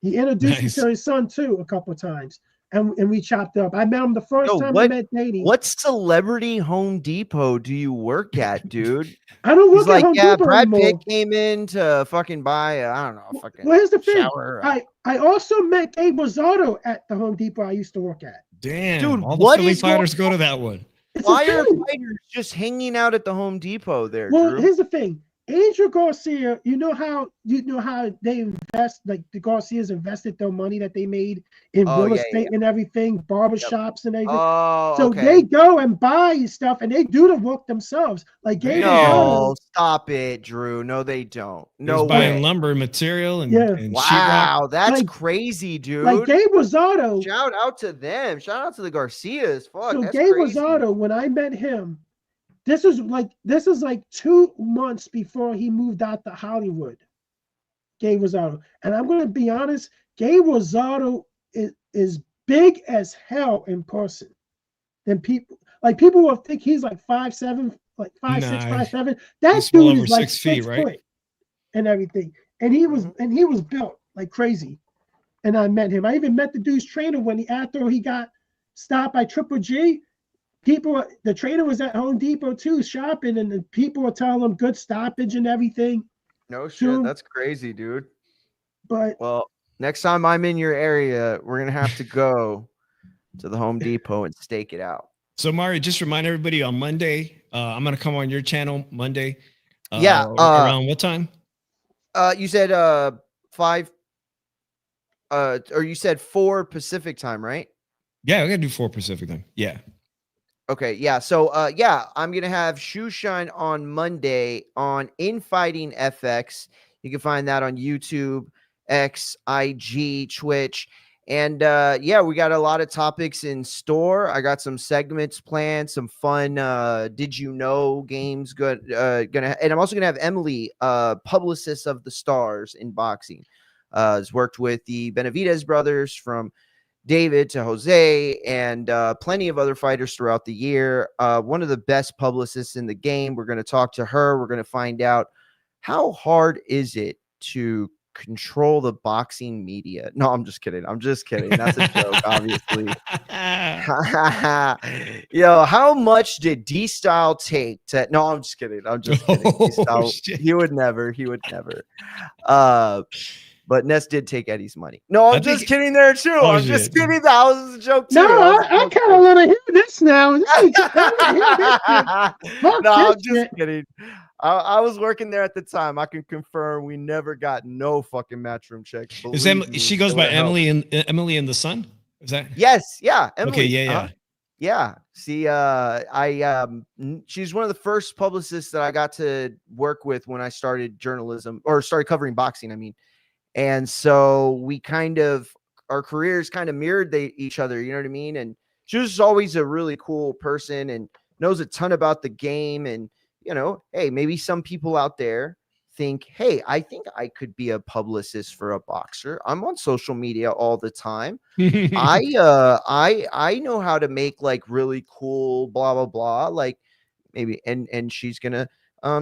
He introduced me to his son too a couple of times, and we chopped up. I met him the first time I met Danny. What celebrity Home Depot do you work at, dude? I don't work at Home Depot Brad anymore. Pitt came in to fucking buy I don't know, fucking here's the thing. shower. I also met Gabe Rosado at the Home Depot I used to work at. Damn, dude, all the Philly fighters go to that one. Why are fighters just hanging out at the Home Depot there? Well, Drew? Here's the thing. Angel Garcia, you know how they invest, like the Garcias invested their money that they made in real estate and everything, barbershops and everything. So they go and buy stuff and they do the work themselves. Like stop it, Drew. No, they don't. No, buying lumber material and wow, that's crazy, dude. Like Gabe Rosado. Shout out to them. Shout out to the Garcias. Fuck. So that's Gabe crazy. Rosado, when I met him. This is like 2 months before he moved out to Hollywood. Gabe Rosado. And I'm going to be honest, Gabe Rosado is big as hell in person. And people will think he's like 5'7", like 5'6", 5'7". That dude is like 6 feet, right? And everything. And he was built like crazy. And I met him. I even met the dude's trainer after he got stopped by Triple G. The trainer was at Home Depot too, shopping, and the people were telling him good stoppage and everything. No shit, that's crazy, dude. But next time I'm in your area, we're gonna have to go to the Home Depot and stake it out. So Mario, just remind everybody on Monday. I'm gonna come on your channel Monday. Around what time? You said 5. Or you said 4 Pacific time, right? Yeah, we're gonna do 4 Pacific time. Yeah. Okay, yeah. So, I'm going to have Shoe Shine on Monday on Infighting FX. You can find that on YouTube, X, IG, Twitch. And, we got a lot of topics in store. I got some segments planned, some fun Did You Know games. And I'm also going to have Embily, publicist of the Stars in boxing. Has worked with the Benavidez brothers from David to Jose and plenty of other fighters throughout the year. One of the best publicists in the game. We're going to talk to her. We're going to find out how hard is it to control the boxing media. No, I'm just kidding. That's a joke, obviously. Yo, how much did D-Style take to... No, I'm just kidding. D-Style, he would never. But Ness did take Eddie's money. No, I'm just kidding there too. I'm just kidding. That was a joke too. No, I kind of want to hear this now. No, I'm just kidding. I was working there at the time. I can confirm we never got no fucking matchroom checks. She goes by Emily and the Sun? Is that? Yes. Yeah. Emily. Okay. Yeah. Yeah. See, she's one of the first publicists that I got to work with when I started journalism or started covering boxing. I mean. And so our careers kind of mirrored each other, you know what I mean? And she was always a really cool person and knows a ton about the game. And, hey, maybe some people out there think, hey, I think I could be a publicist for a boxer. I'm on social media all the time. I know how to make like really cool, blah, blah, blah. Like maybe, and she's going to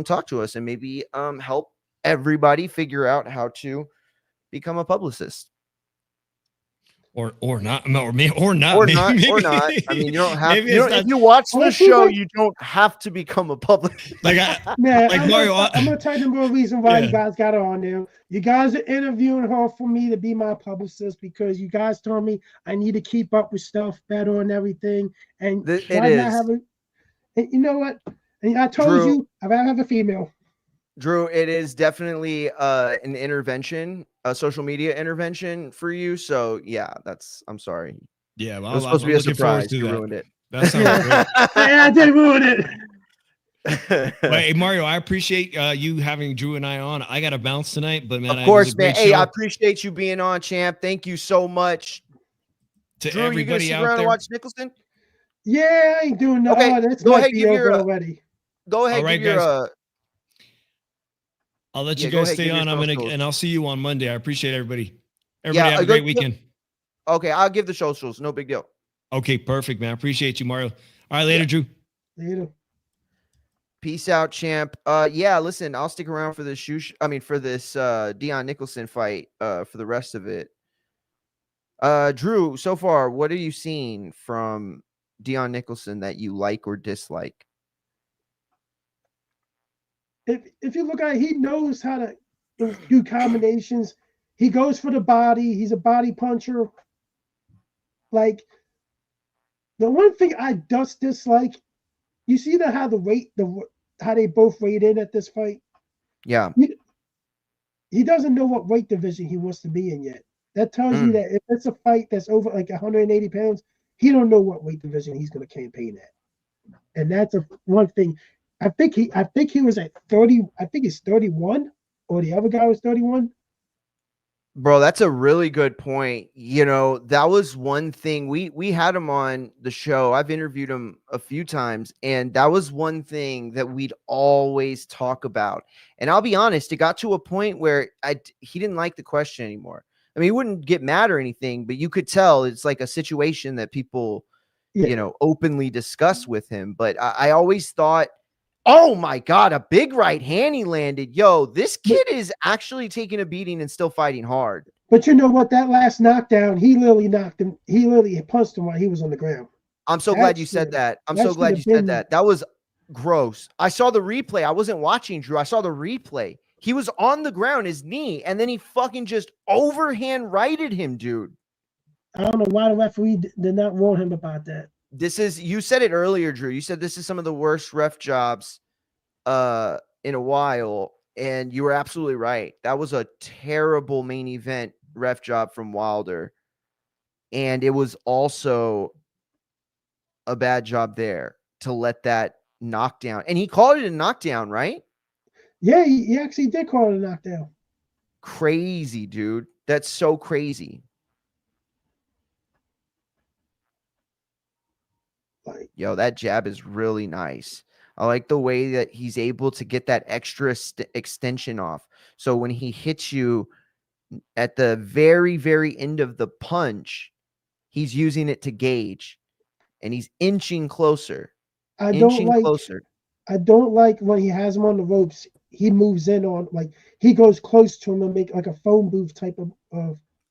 talk to us and maybe help everybody figure out how to become a publicist. or not, or maybe, or not, or maybe, not, maybe, or not. I mean, you don't have. maybe You it's don't, if not, you watch the Honestly, show, like- you don't have to become a public. like Man, like I'm Mario. gonna tell you the real reason why Yeah. you guys got her on there. You guys are interviewing her for me to be my publicist because you guys told me I need to keep up with stuff better and everything. And It why not is. have a? And you know what? And I told Drew. you I'd rather have a female. Drew, it is definitely an intervention, a social media intervention for you. So yeah, I'm sorry. Yeah, It well, was supposed to be a surprise. You ruined it. That sounds great. Yeah, I did ruin it. Well, hey, Mario, I appreciate you having Drew and I on. I got to bounce tonight, but man, Of course, it was a great man. Hey, I show. appreciate you being on, champ. Thank you so much. To Drew, you gonna everybody sit out around there. and watch Nicholson? Yeah, I ain't doing that. Okay, Oh, that's go might ahead, be give your, over already. Go ahead, All right, give your guys. I'll let you go guys ahead, stay give your on. I'm gonna, socials. and I'll see you on Monday. I appreciate everybody. Everybody have a go- great weekend. Okay, I'll give the socials. No big deal. Okay, perfect, man. I appreciate you, Mario. All right, later, Drew. Later. Peace out, champ. Yeah, listen, I'll stick around for this for this Dion Nicholson fight for the rest of it. Drew, so far, what are you seeing from Dion Nicholson that you like or dislike? If you look at it, he knows how to do combinations. He goes for the body. He's a body puncher. Like the one thing I just dislike, you see that how how they both weighed in at this fight. Yeah. He doesn't know what weight division he wants to be in yet. That tells you that if it's a fight that's over like 180 pounds, he don't know what weight division he's going to campaign at. And that's one thing. I think he was at 30. I think it's 31, or the other guy was 31. Bro, that's a really good point. You know, that was one thing we had him on the show. I've interviewed him a few times, and that was one thing that we'd always talk about. And I'll be honest, it got to a point where he didn't like the question anymore. I mean, he wouldn't get mad or anything, but you could tell it's like a situation that people, openly discuss with him. But I always thought, oh my God, a big right hand he landed. Yo, this kid is actually taking a beating and still fighting hard. But you know what? That last knockdown, he literally knocked him. He literally punched him while he was on the ground. I'm so glad you said that. I'm so glad you said that. That was gross. I saw the replay. I wasn't watching, Drew. I saw the replay. He was on the ground, his knee, and then he fucking just overhand righted him, dude. I don't know why the referee did not warn him about that. You said it earlier, Drew. You said this is some of the worst ref jobs in a while, and you were absolutely right. That was a terrible main event ref job from Wilder, and it was also a bad job there to let that knockdown. And he called it a knockdown, right? Yeah, he actually did call it a knockdown. Crazy, dude. That's so crazy. Yo, that jab is really nice. I like the way that he's able to get that extra extension off. So when he hits you at the very, very end of the punch, he's using it to gauge, and he's inching closer. I don't like when he has him on the ropes. He moves in on, like, he goes close to him and make like a phone booth type of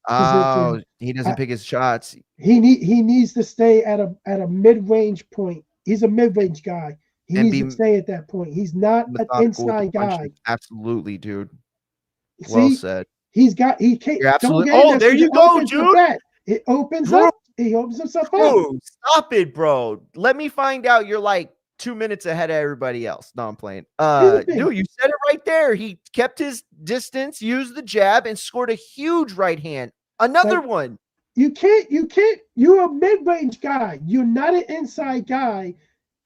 position. He doesn't pick his shots. He needs to stay at a mid-range point. He's a mid-range guy. He needs to stay at that point. He's not an inside guy. Absolutely, dude. See, well said. He can't. You're absolutely. Oh, there you go, dude. It opens up. He opens himself up. Stop it, bro. Let me find out you're like 2 minutes ahead of everybody else. No, I'm playing. Dude, you said it right there. He kept his distance, used the jab, and scored a huge right hand. Another one. You can't. You're a mid-range guy. You're not an inside guy,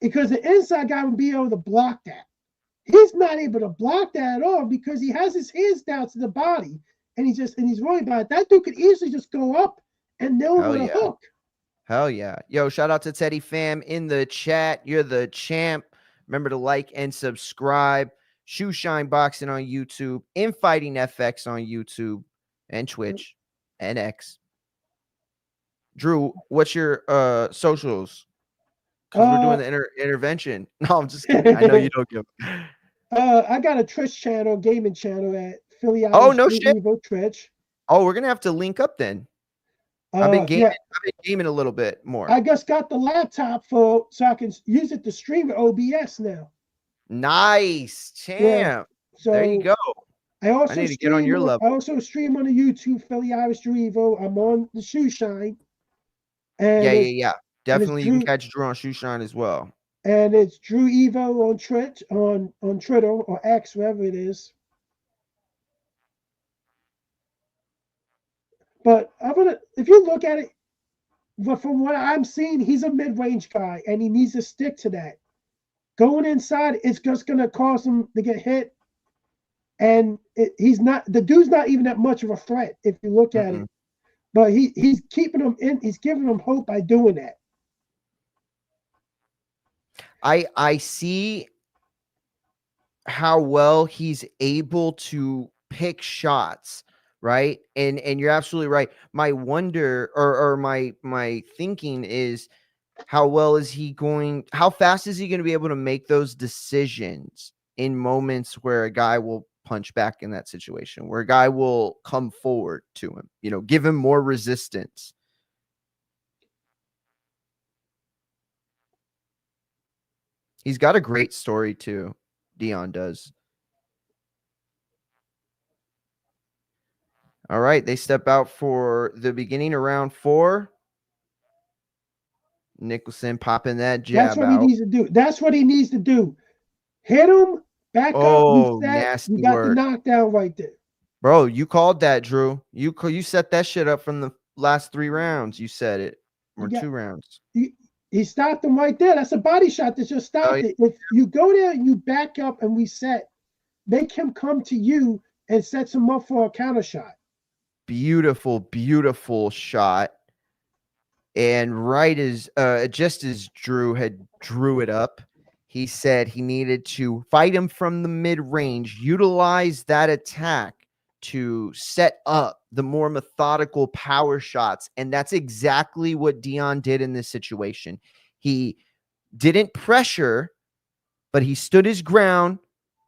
because the inside guy would be able to block that. He's not able to block that at all because he has his hands down to the body, and he's worried about it. That dude could easily just go up and nail him with a hook. Hell yeah. Yo, shout out to Teddy Fam in the chat. You're the champ. Remember to like and subscribe. Shoe Shine Boxing on YouTube. Infighting FX on YouTube and Twitch and X. Drew, what's your socials? Because we're doing the intervention. No, I'm just kidding. I know you don't give. I got a Twitch channel, gaming channel at Philly. Oh, no shit. Twitch. Oh, we're gonna have to link up then. I've been gaming. Yeah, I've been gaming a little bit more. I just got the laptop so I can use it to stream with OBS now. Nice, champ. Yeah, so there you go. I also need to get on your level. I also stream on the YouTube Philly Irish Drew Evo. I'm on the Shoe Shine. And Yeah. Definitely, you can catch Drew on Shoe Shine as well. And it's Drew Evo on Twitch, on Twitter or X, wherever it is. But if you look at it, but from what I'm seeing, he's a mid-range guy, and he needs to stick to that. Going inside, it's just going to cause him to get hit, and the dude's not even that much of a threat if you look at it. But he's keeping him in. He's giving him hope by doing that. I see how well he's able to pick shots, right? And you're absolutely right. My wonder or my thinking is, how fast is he going to be able to make those decisions in moments where a guy will punch back in that situation, where a guy will come forward to him, give him more resistance. He's got a great story too. Dion does. All right, they step out for the beginning of round 4. Nicholson popping that jab. That's what he needs to do. That's what he needs to do. Hit him, back up, reset. Nasty you got work. the knockdown right there. Bro, you called that, Drew. You set that shit up from the last 3 rounds. You said it. Or 2 rounds. He stopped him right there. That's a body shot that just stopped it. If you go there and you back up and reset, make him come to you and sets him up for a counter shot. Beautiful, beautiful shot. And just as Drew had drew it up, he said he needed to fight him from the mid-range, utilize that attack to set up the more methodical power shots. And that's exactly what Dion did in this situation. He didn't pressure, but he stood his ground,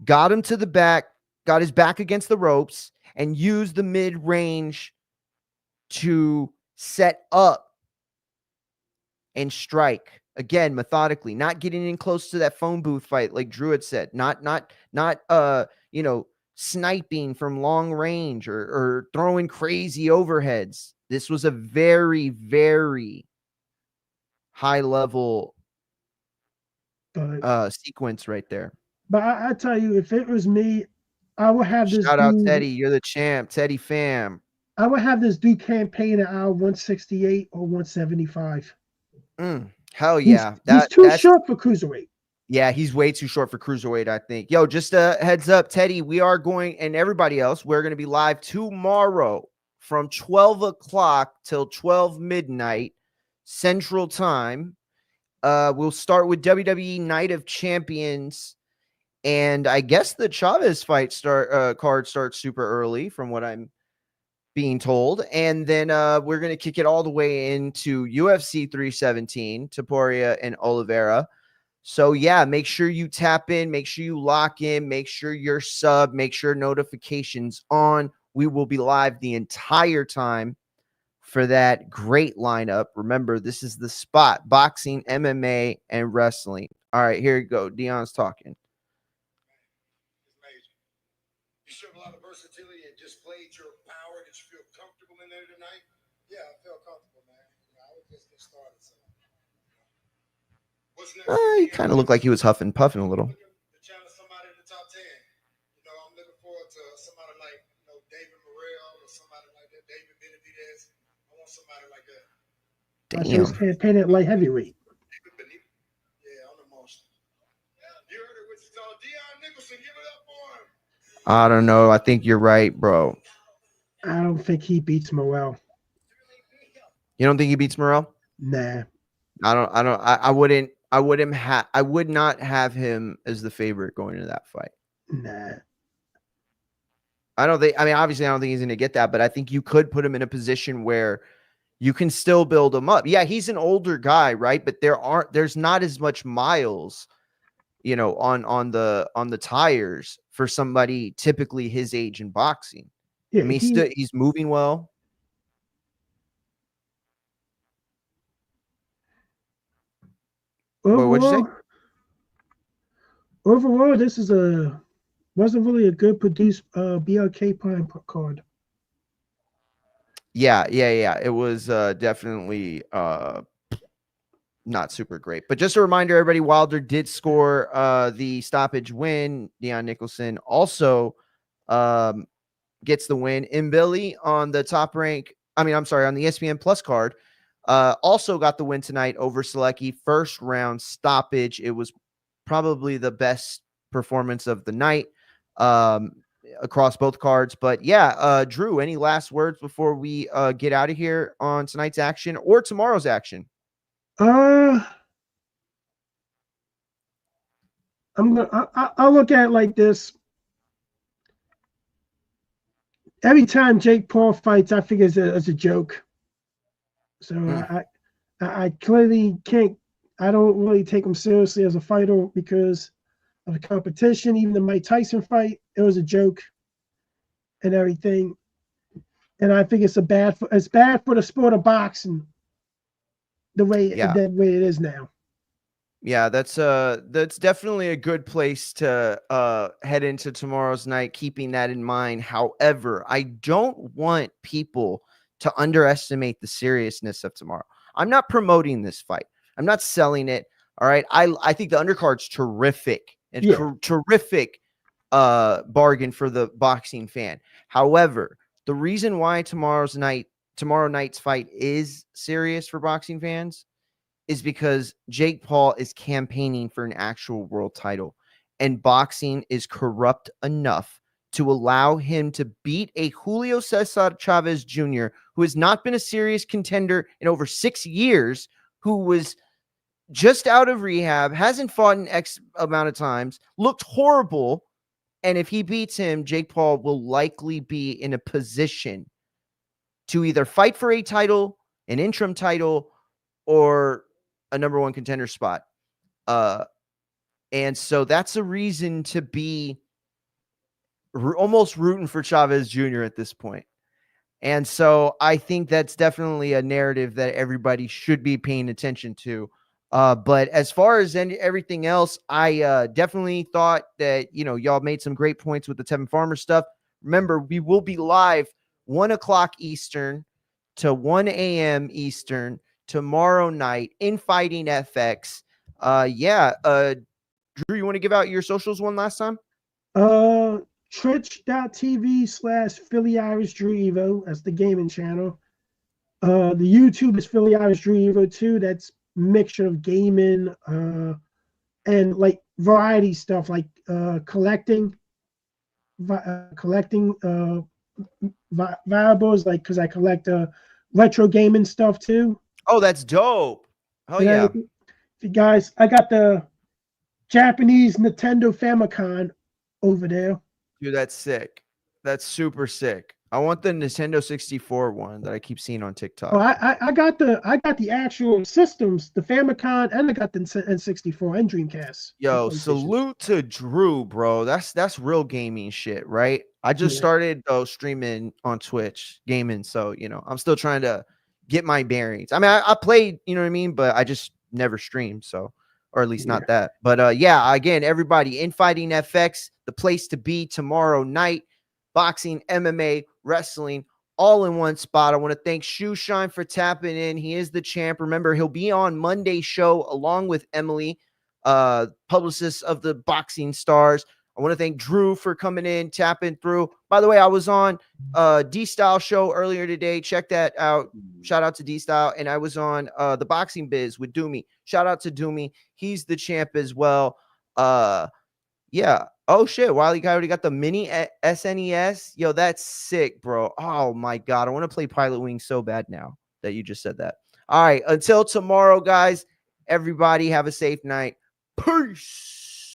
got him to the back, got his back against the ropes, and used the mid-range to set up and strike. Again, methodically, not getting in close to that phone booth fight like Drew had said, not sniping from long range or throwing crazy overheads. This was a very, very high level sequence right there. But I tell you, if it was me, I would have this. Shout out Teddy, you're the champ, Teddy fam. I would have this dude campaign at hour 168 or 175. Hell yeah. He's too short for cruiserweight. Yeah, he's way too short for cruiserweight, I think. Yo, just a heads up, Teddy, we are going, and everybody else, we're going to be live tomorrow from 12 o'clock till 12 midnight Central Time. We'll start with WWE Night of Champions, and I guess the Chavez fight card starts super early from what I'm being told. And then we're going to kick it all the way into UFC 317, Topuria and Oliveira. So yeah, make sure you tap in, make sure you lock in, make sure you're sub, make sure notifications on. We will be live the entire time for that great lineup. Remember, this is the spot: boxing, MMA, and wrestling. All right, here you go. Dion's talking. You showed a lot of versatility and displayed your power. Did you feel comfortable in there tonight? Yeah, I felt comfortable, man. I was just getting started. So. He kind of looked like he was huffing, puffing a little. To challenge somebody in the top 10. I'm looking forward to somebody like David Morrell or somebody like that, David Benavidez. I want somebody like that. Damn. I was campaigning at light heavyweight. Yeah, I'm the monster. You heard it, Wichita. Dion Nicholson, give it up for him. I don't know. I think you're right, bro. I don't think he beats Morrell. You don't think he beats Morrell? Nah. I would not have him as the favorite going into that fight. Nah. Obviously I don't think he's going to get that, but I think you could put him in a position where you can still build him up. Yeah, he's an older guy, right? But there's not as much miles, on the tires for somebody typically his age in boxing. Yeah, he's moving well. What'd you say? Overall, this wasn't really a good produced BLK Prime card. Yeah. It was definitely not super great. But just a reminder, everybody, Wilder did score the stoppage win. Deion Nicholson also gets the win. Embily on the top rank, on the ESPN Plus card, also got the win tonight over Selecki. First round stoppage. It was probably the best performance of the night across both cards. But yeah, Drew, any last words before we get out of here on tonight's action or tomorrow's action? I'll look at it like this. Every time Jake Paul fights, I figure it's a joke. So I clearly can't. I don't really take him seriously as a fighter because of the competition. Even the Mike Tyson fight, it was a joke and everything. And I think it's bad for the sport of boxing the way it is now. Yeah, that's definitely a good place to head into tomorrow's night, keeping that in mind. However, I don't want people to underestimate the seriousness of tomorrow. I'm not promoting this fight. I'm not selling it. All right. I think the undercard's terrific and terrific bargain for the boxing fan. However, the reason why tomorrow night's fight is serious for boxing fans is because Jake Paul is campaigning for an actual world title, and boxing is corrupt enough to allow him to beat a Julio Cesar Chavez Jr., who has not been a serious contender in over 6 years, who was just out of rehab, hasn't fought in X amount of times, looked horrible. And if he beats him, Jake Paul will likely be in a position to either fight for a title, an interim title, or a number one contender spot. And so that's a reason to be almost rooting for Chavez Jr. at this point. And so I think that's definitely a narrative that everybody should be paying attention to. But as far as everything else, I definitely thought that, y'all made some great points with the Tevin Farmer stuff. Remember, we will be live 1 o'clock Eastern to 1 a.m. Eastern tomorrow night in Fighting FX. Drew, you want to give out your socials one last time? Twitch.tv/Philly Irish Drew Evo. That's the gaming channel. The YouTube is Philly Irish Drew Evo too. That's mixture of gaming and like variety stuff, like collecting variables, like because I collect retro gaming stuff too. Oh, that's dope. Oh yeah. You guys, I got the Japanese Nintendo Famicom over there. Dude, that's sick. That's super sick. I want the Nintendo 64 one that I keep seeing on TikTok. Oh, I got the actual systems, the Famicom, and I got the N64 and Dreamcast. Yo, salute to Drew, bro. That's real gaming shit, right? I just started streaming on Twitch gaming, so I'm still trying to get my bearings. I mean, I played, you know what I mean, but I just never streamed, so, or at least not that. But again, everybody, in Fighting FX, the place to be tomorrow night. Boxing, MMA, wrestling, all in one spot. I want to thank Shoeshine for tapping in. He is the champ. Remember, he'll be on Monday's show along with Embily, publicist of the Boxing Stars. I want to thank Drew for coming in, tapping through. By the way, I was on D-Style show earlier today. Check that out. Shout out to D-Style. And I was on the Boxing Biz with Doomy. Shout out to Doomy. He's the champ as well. Yeah. Oh, shit. Wiley Coyote got the mini SNES. Yo, that's sick, bro. Oh, my God. I want to play Pilot Wing so bad now that you just said that. All right. Until tomorrow, guys, everybody have a safe night. Peace.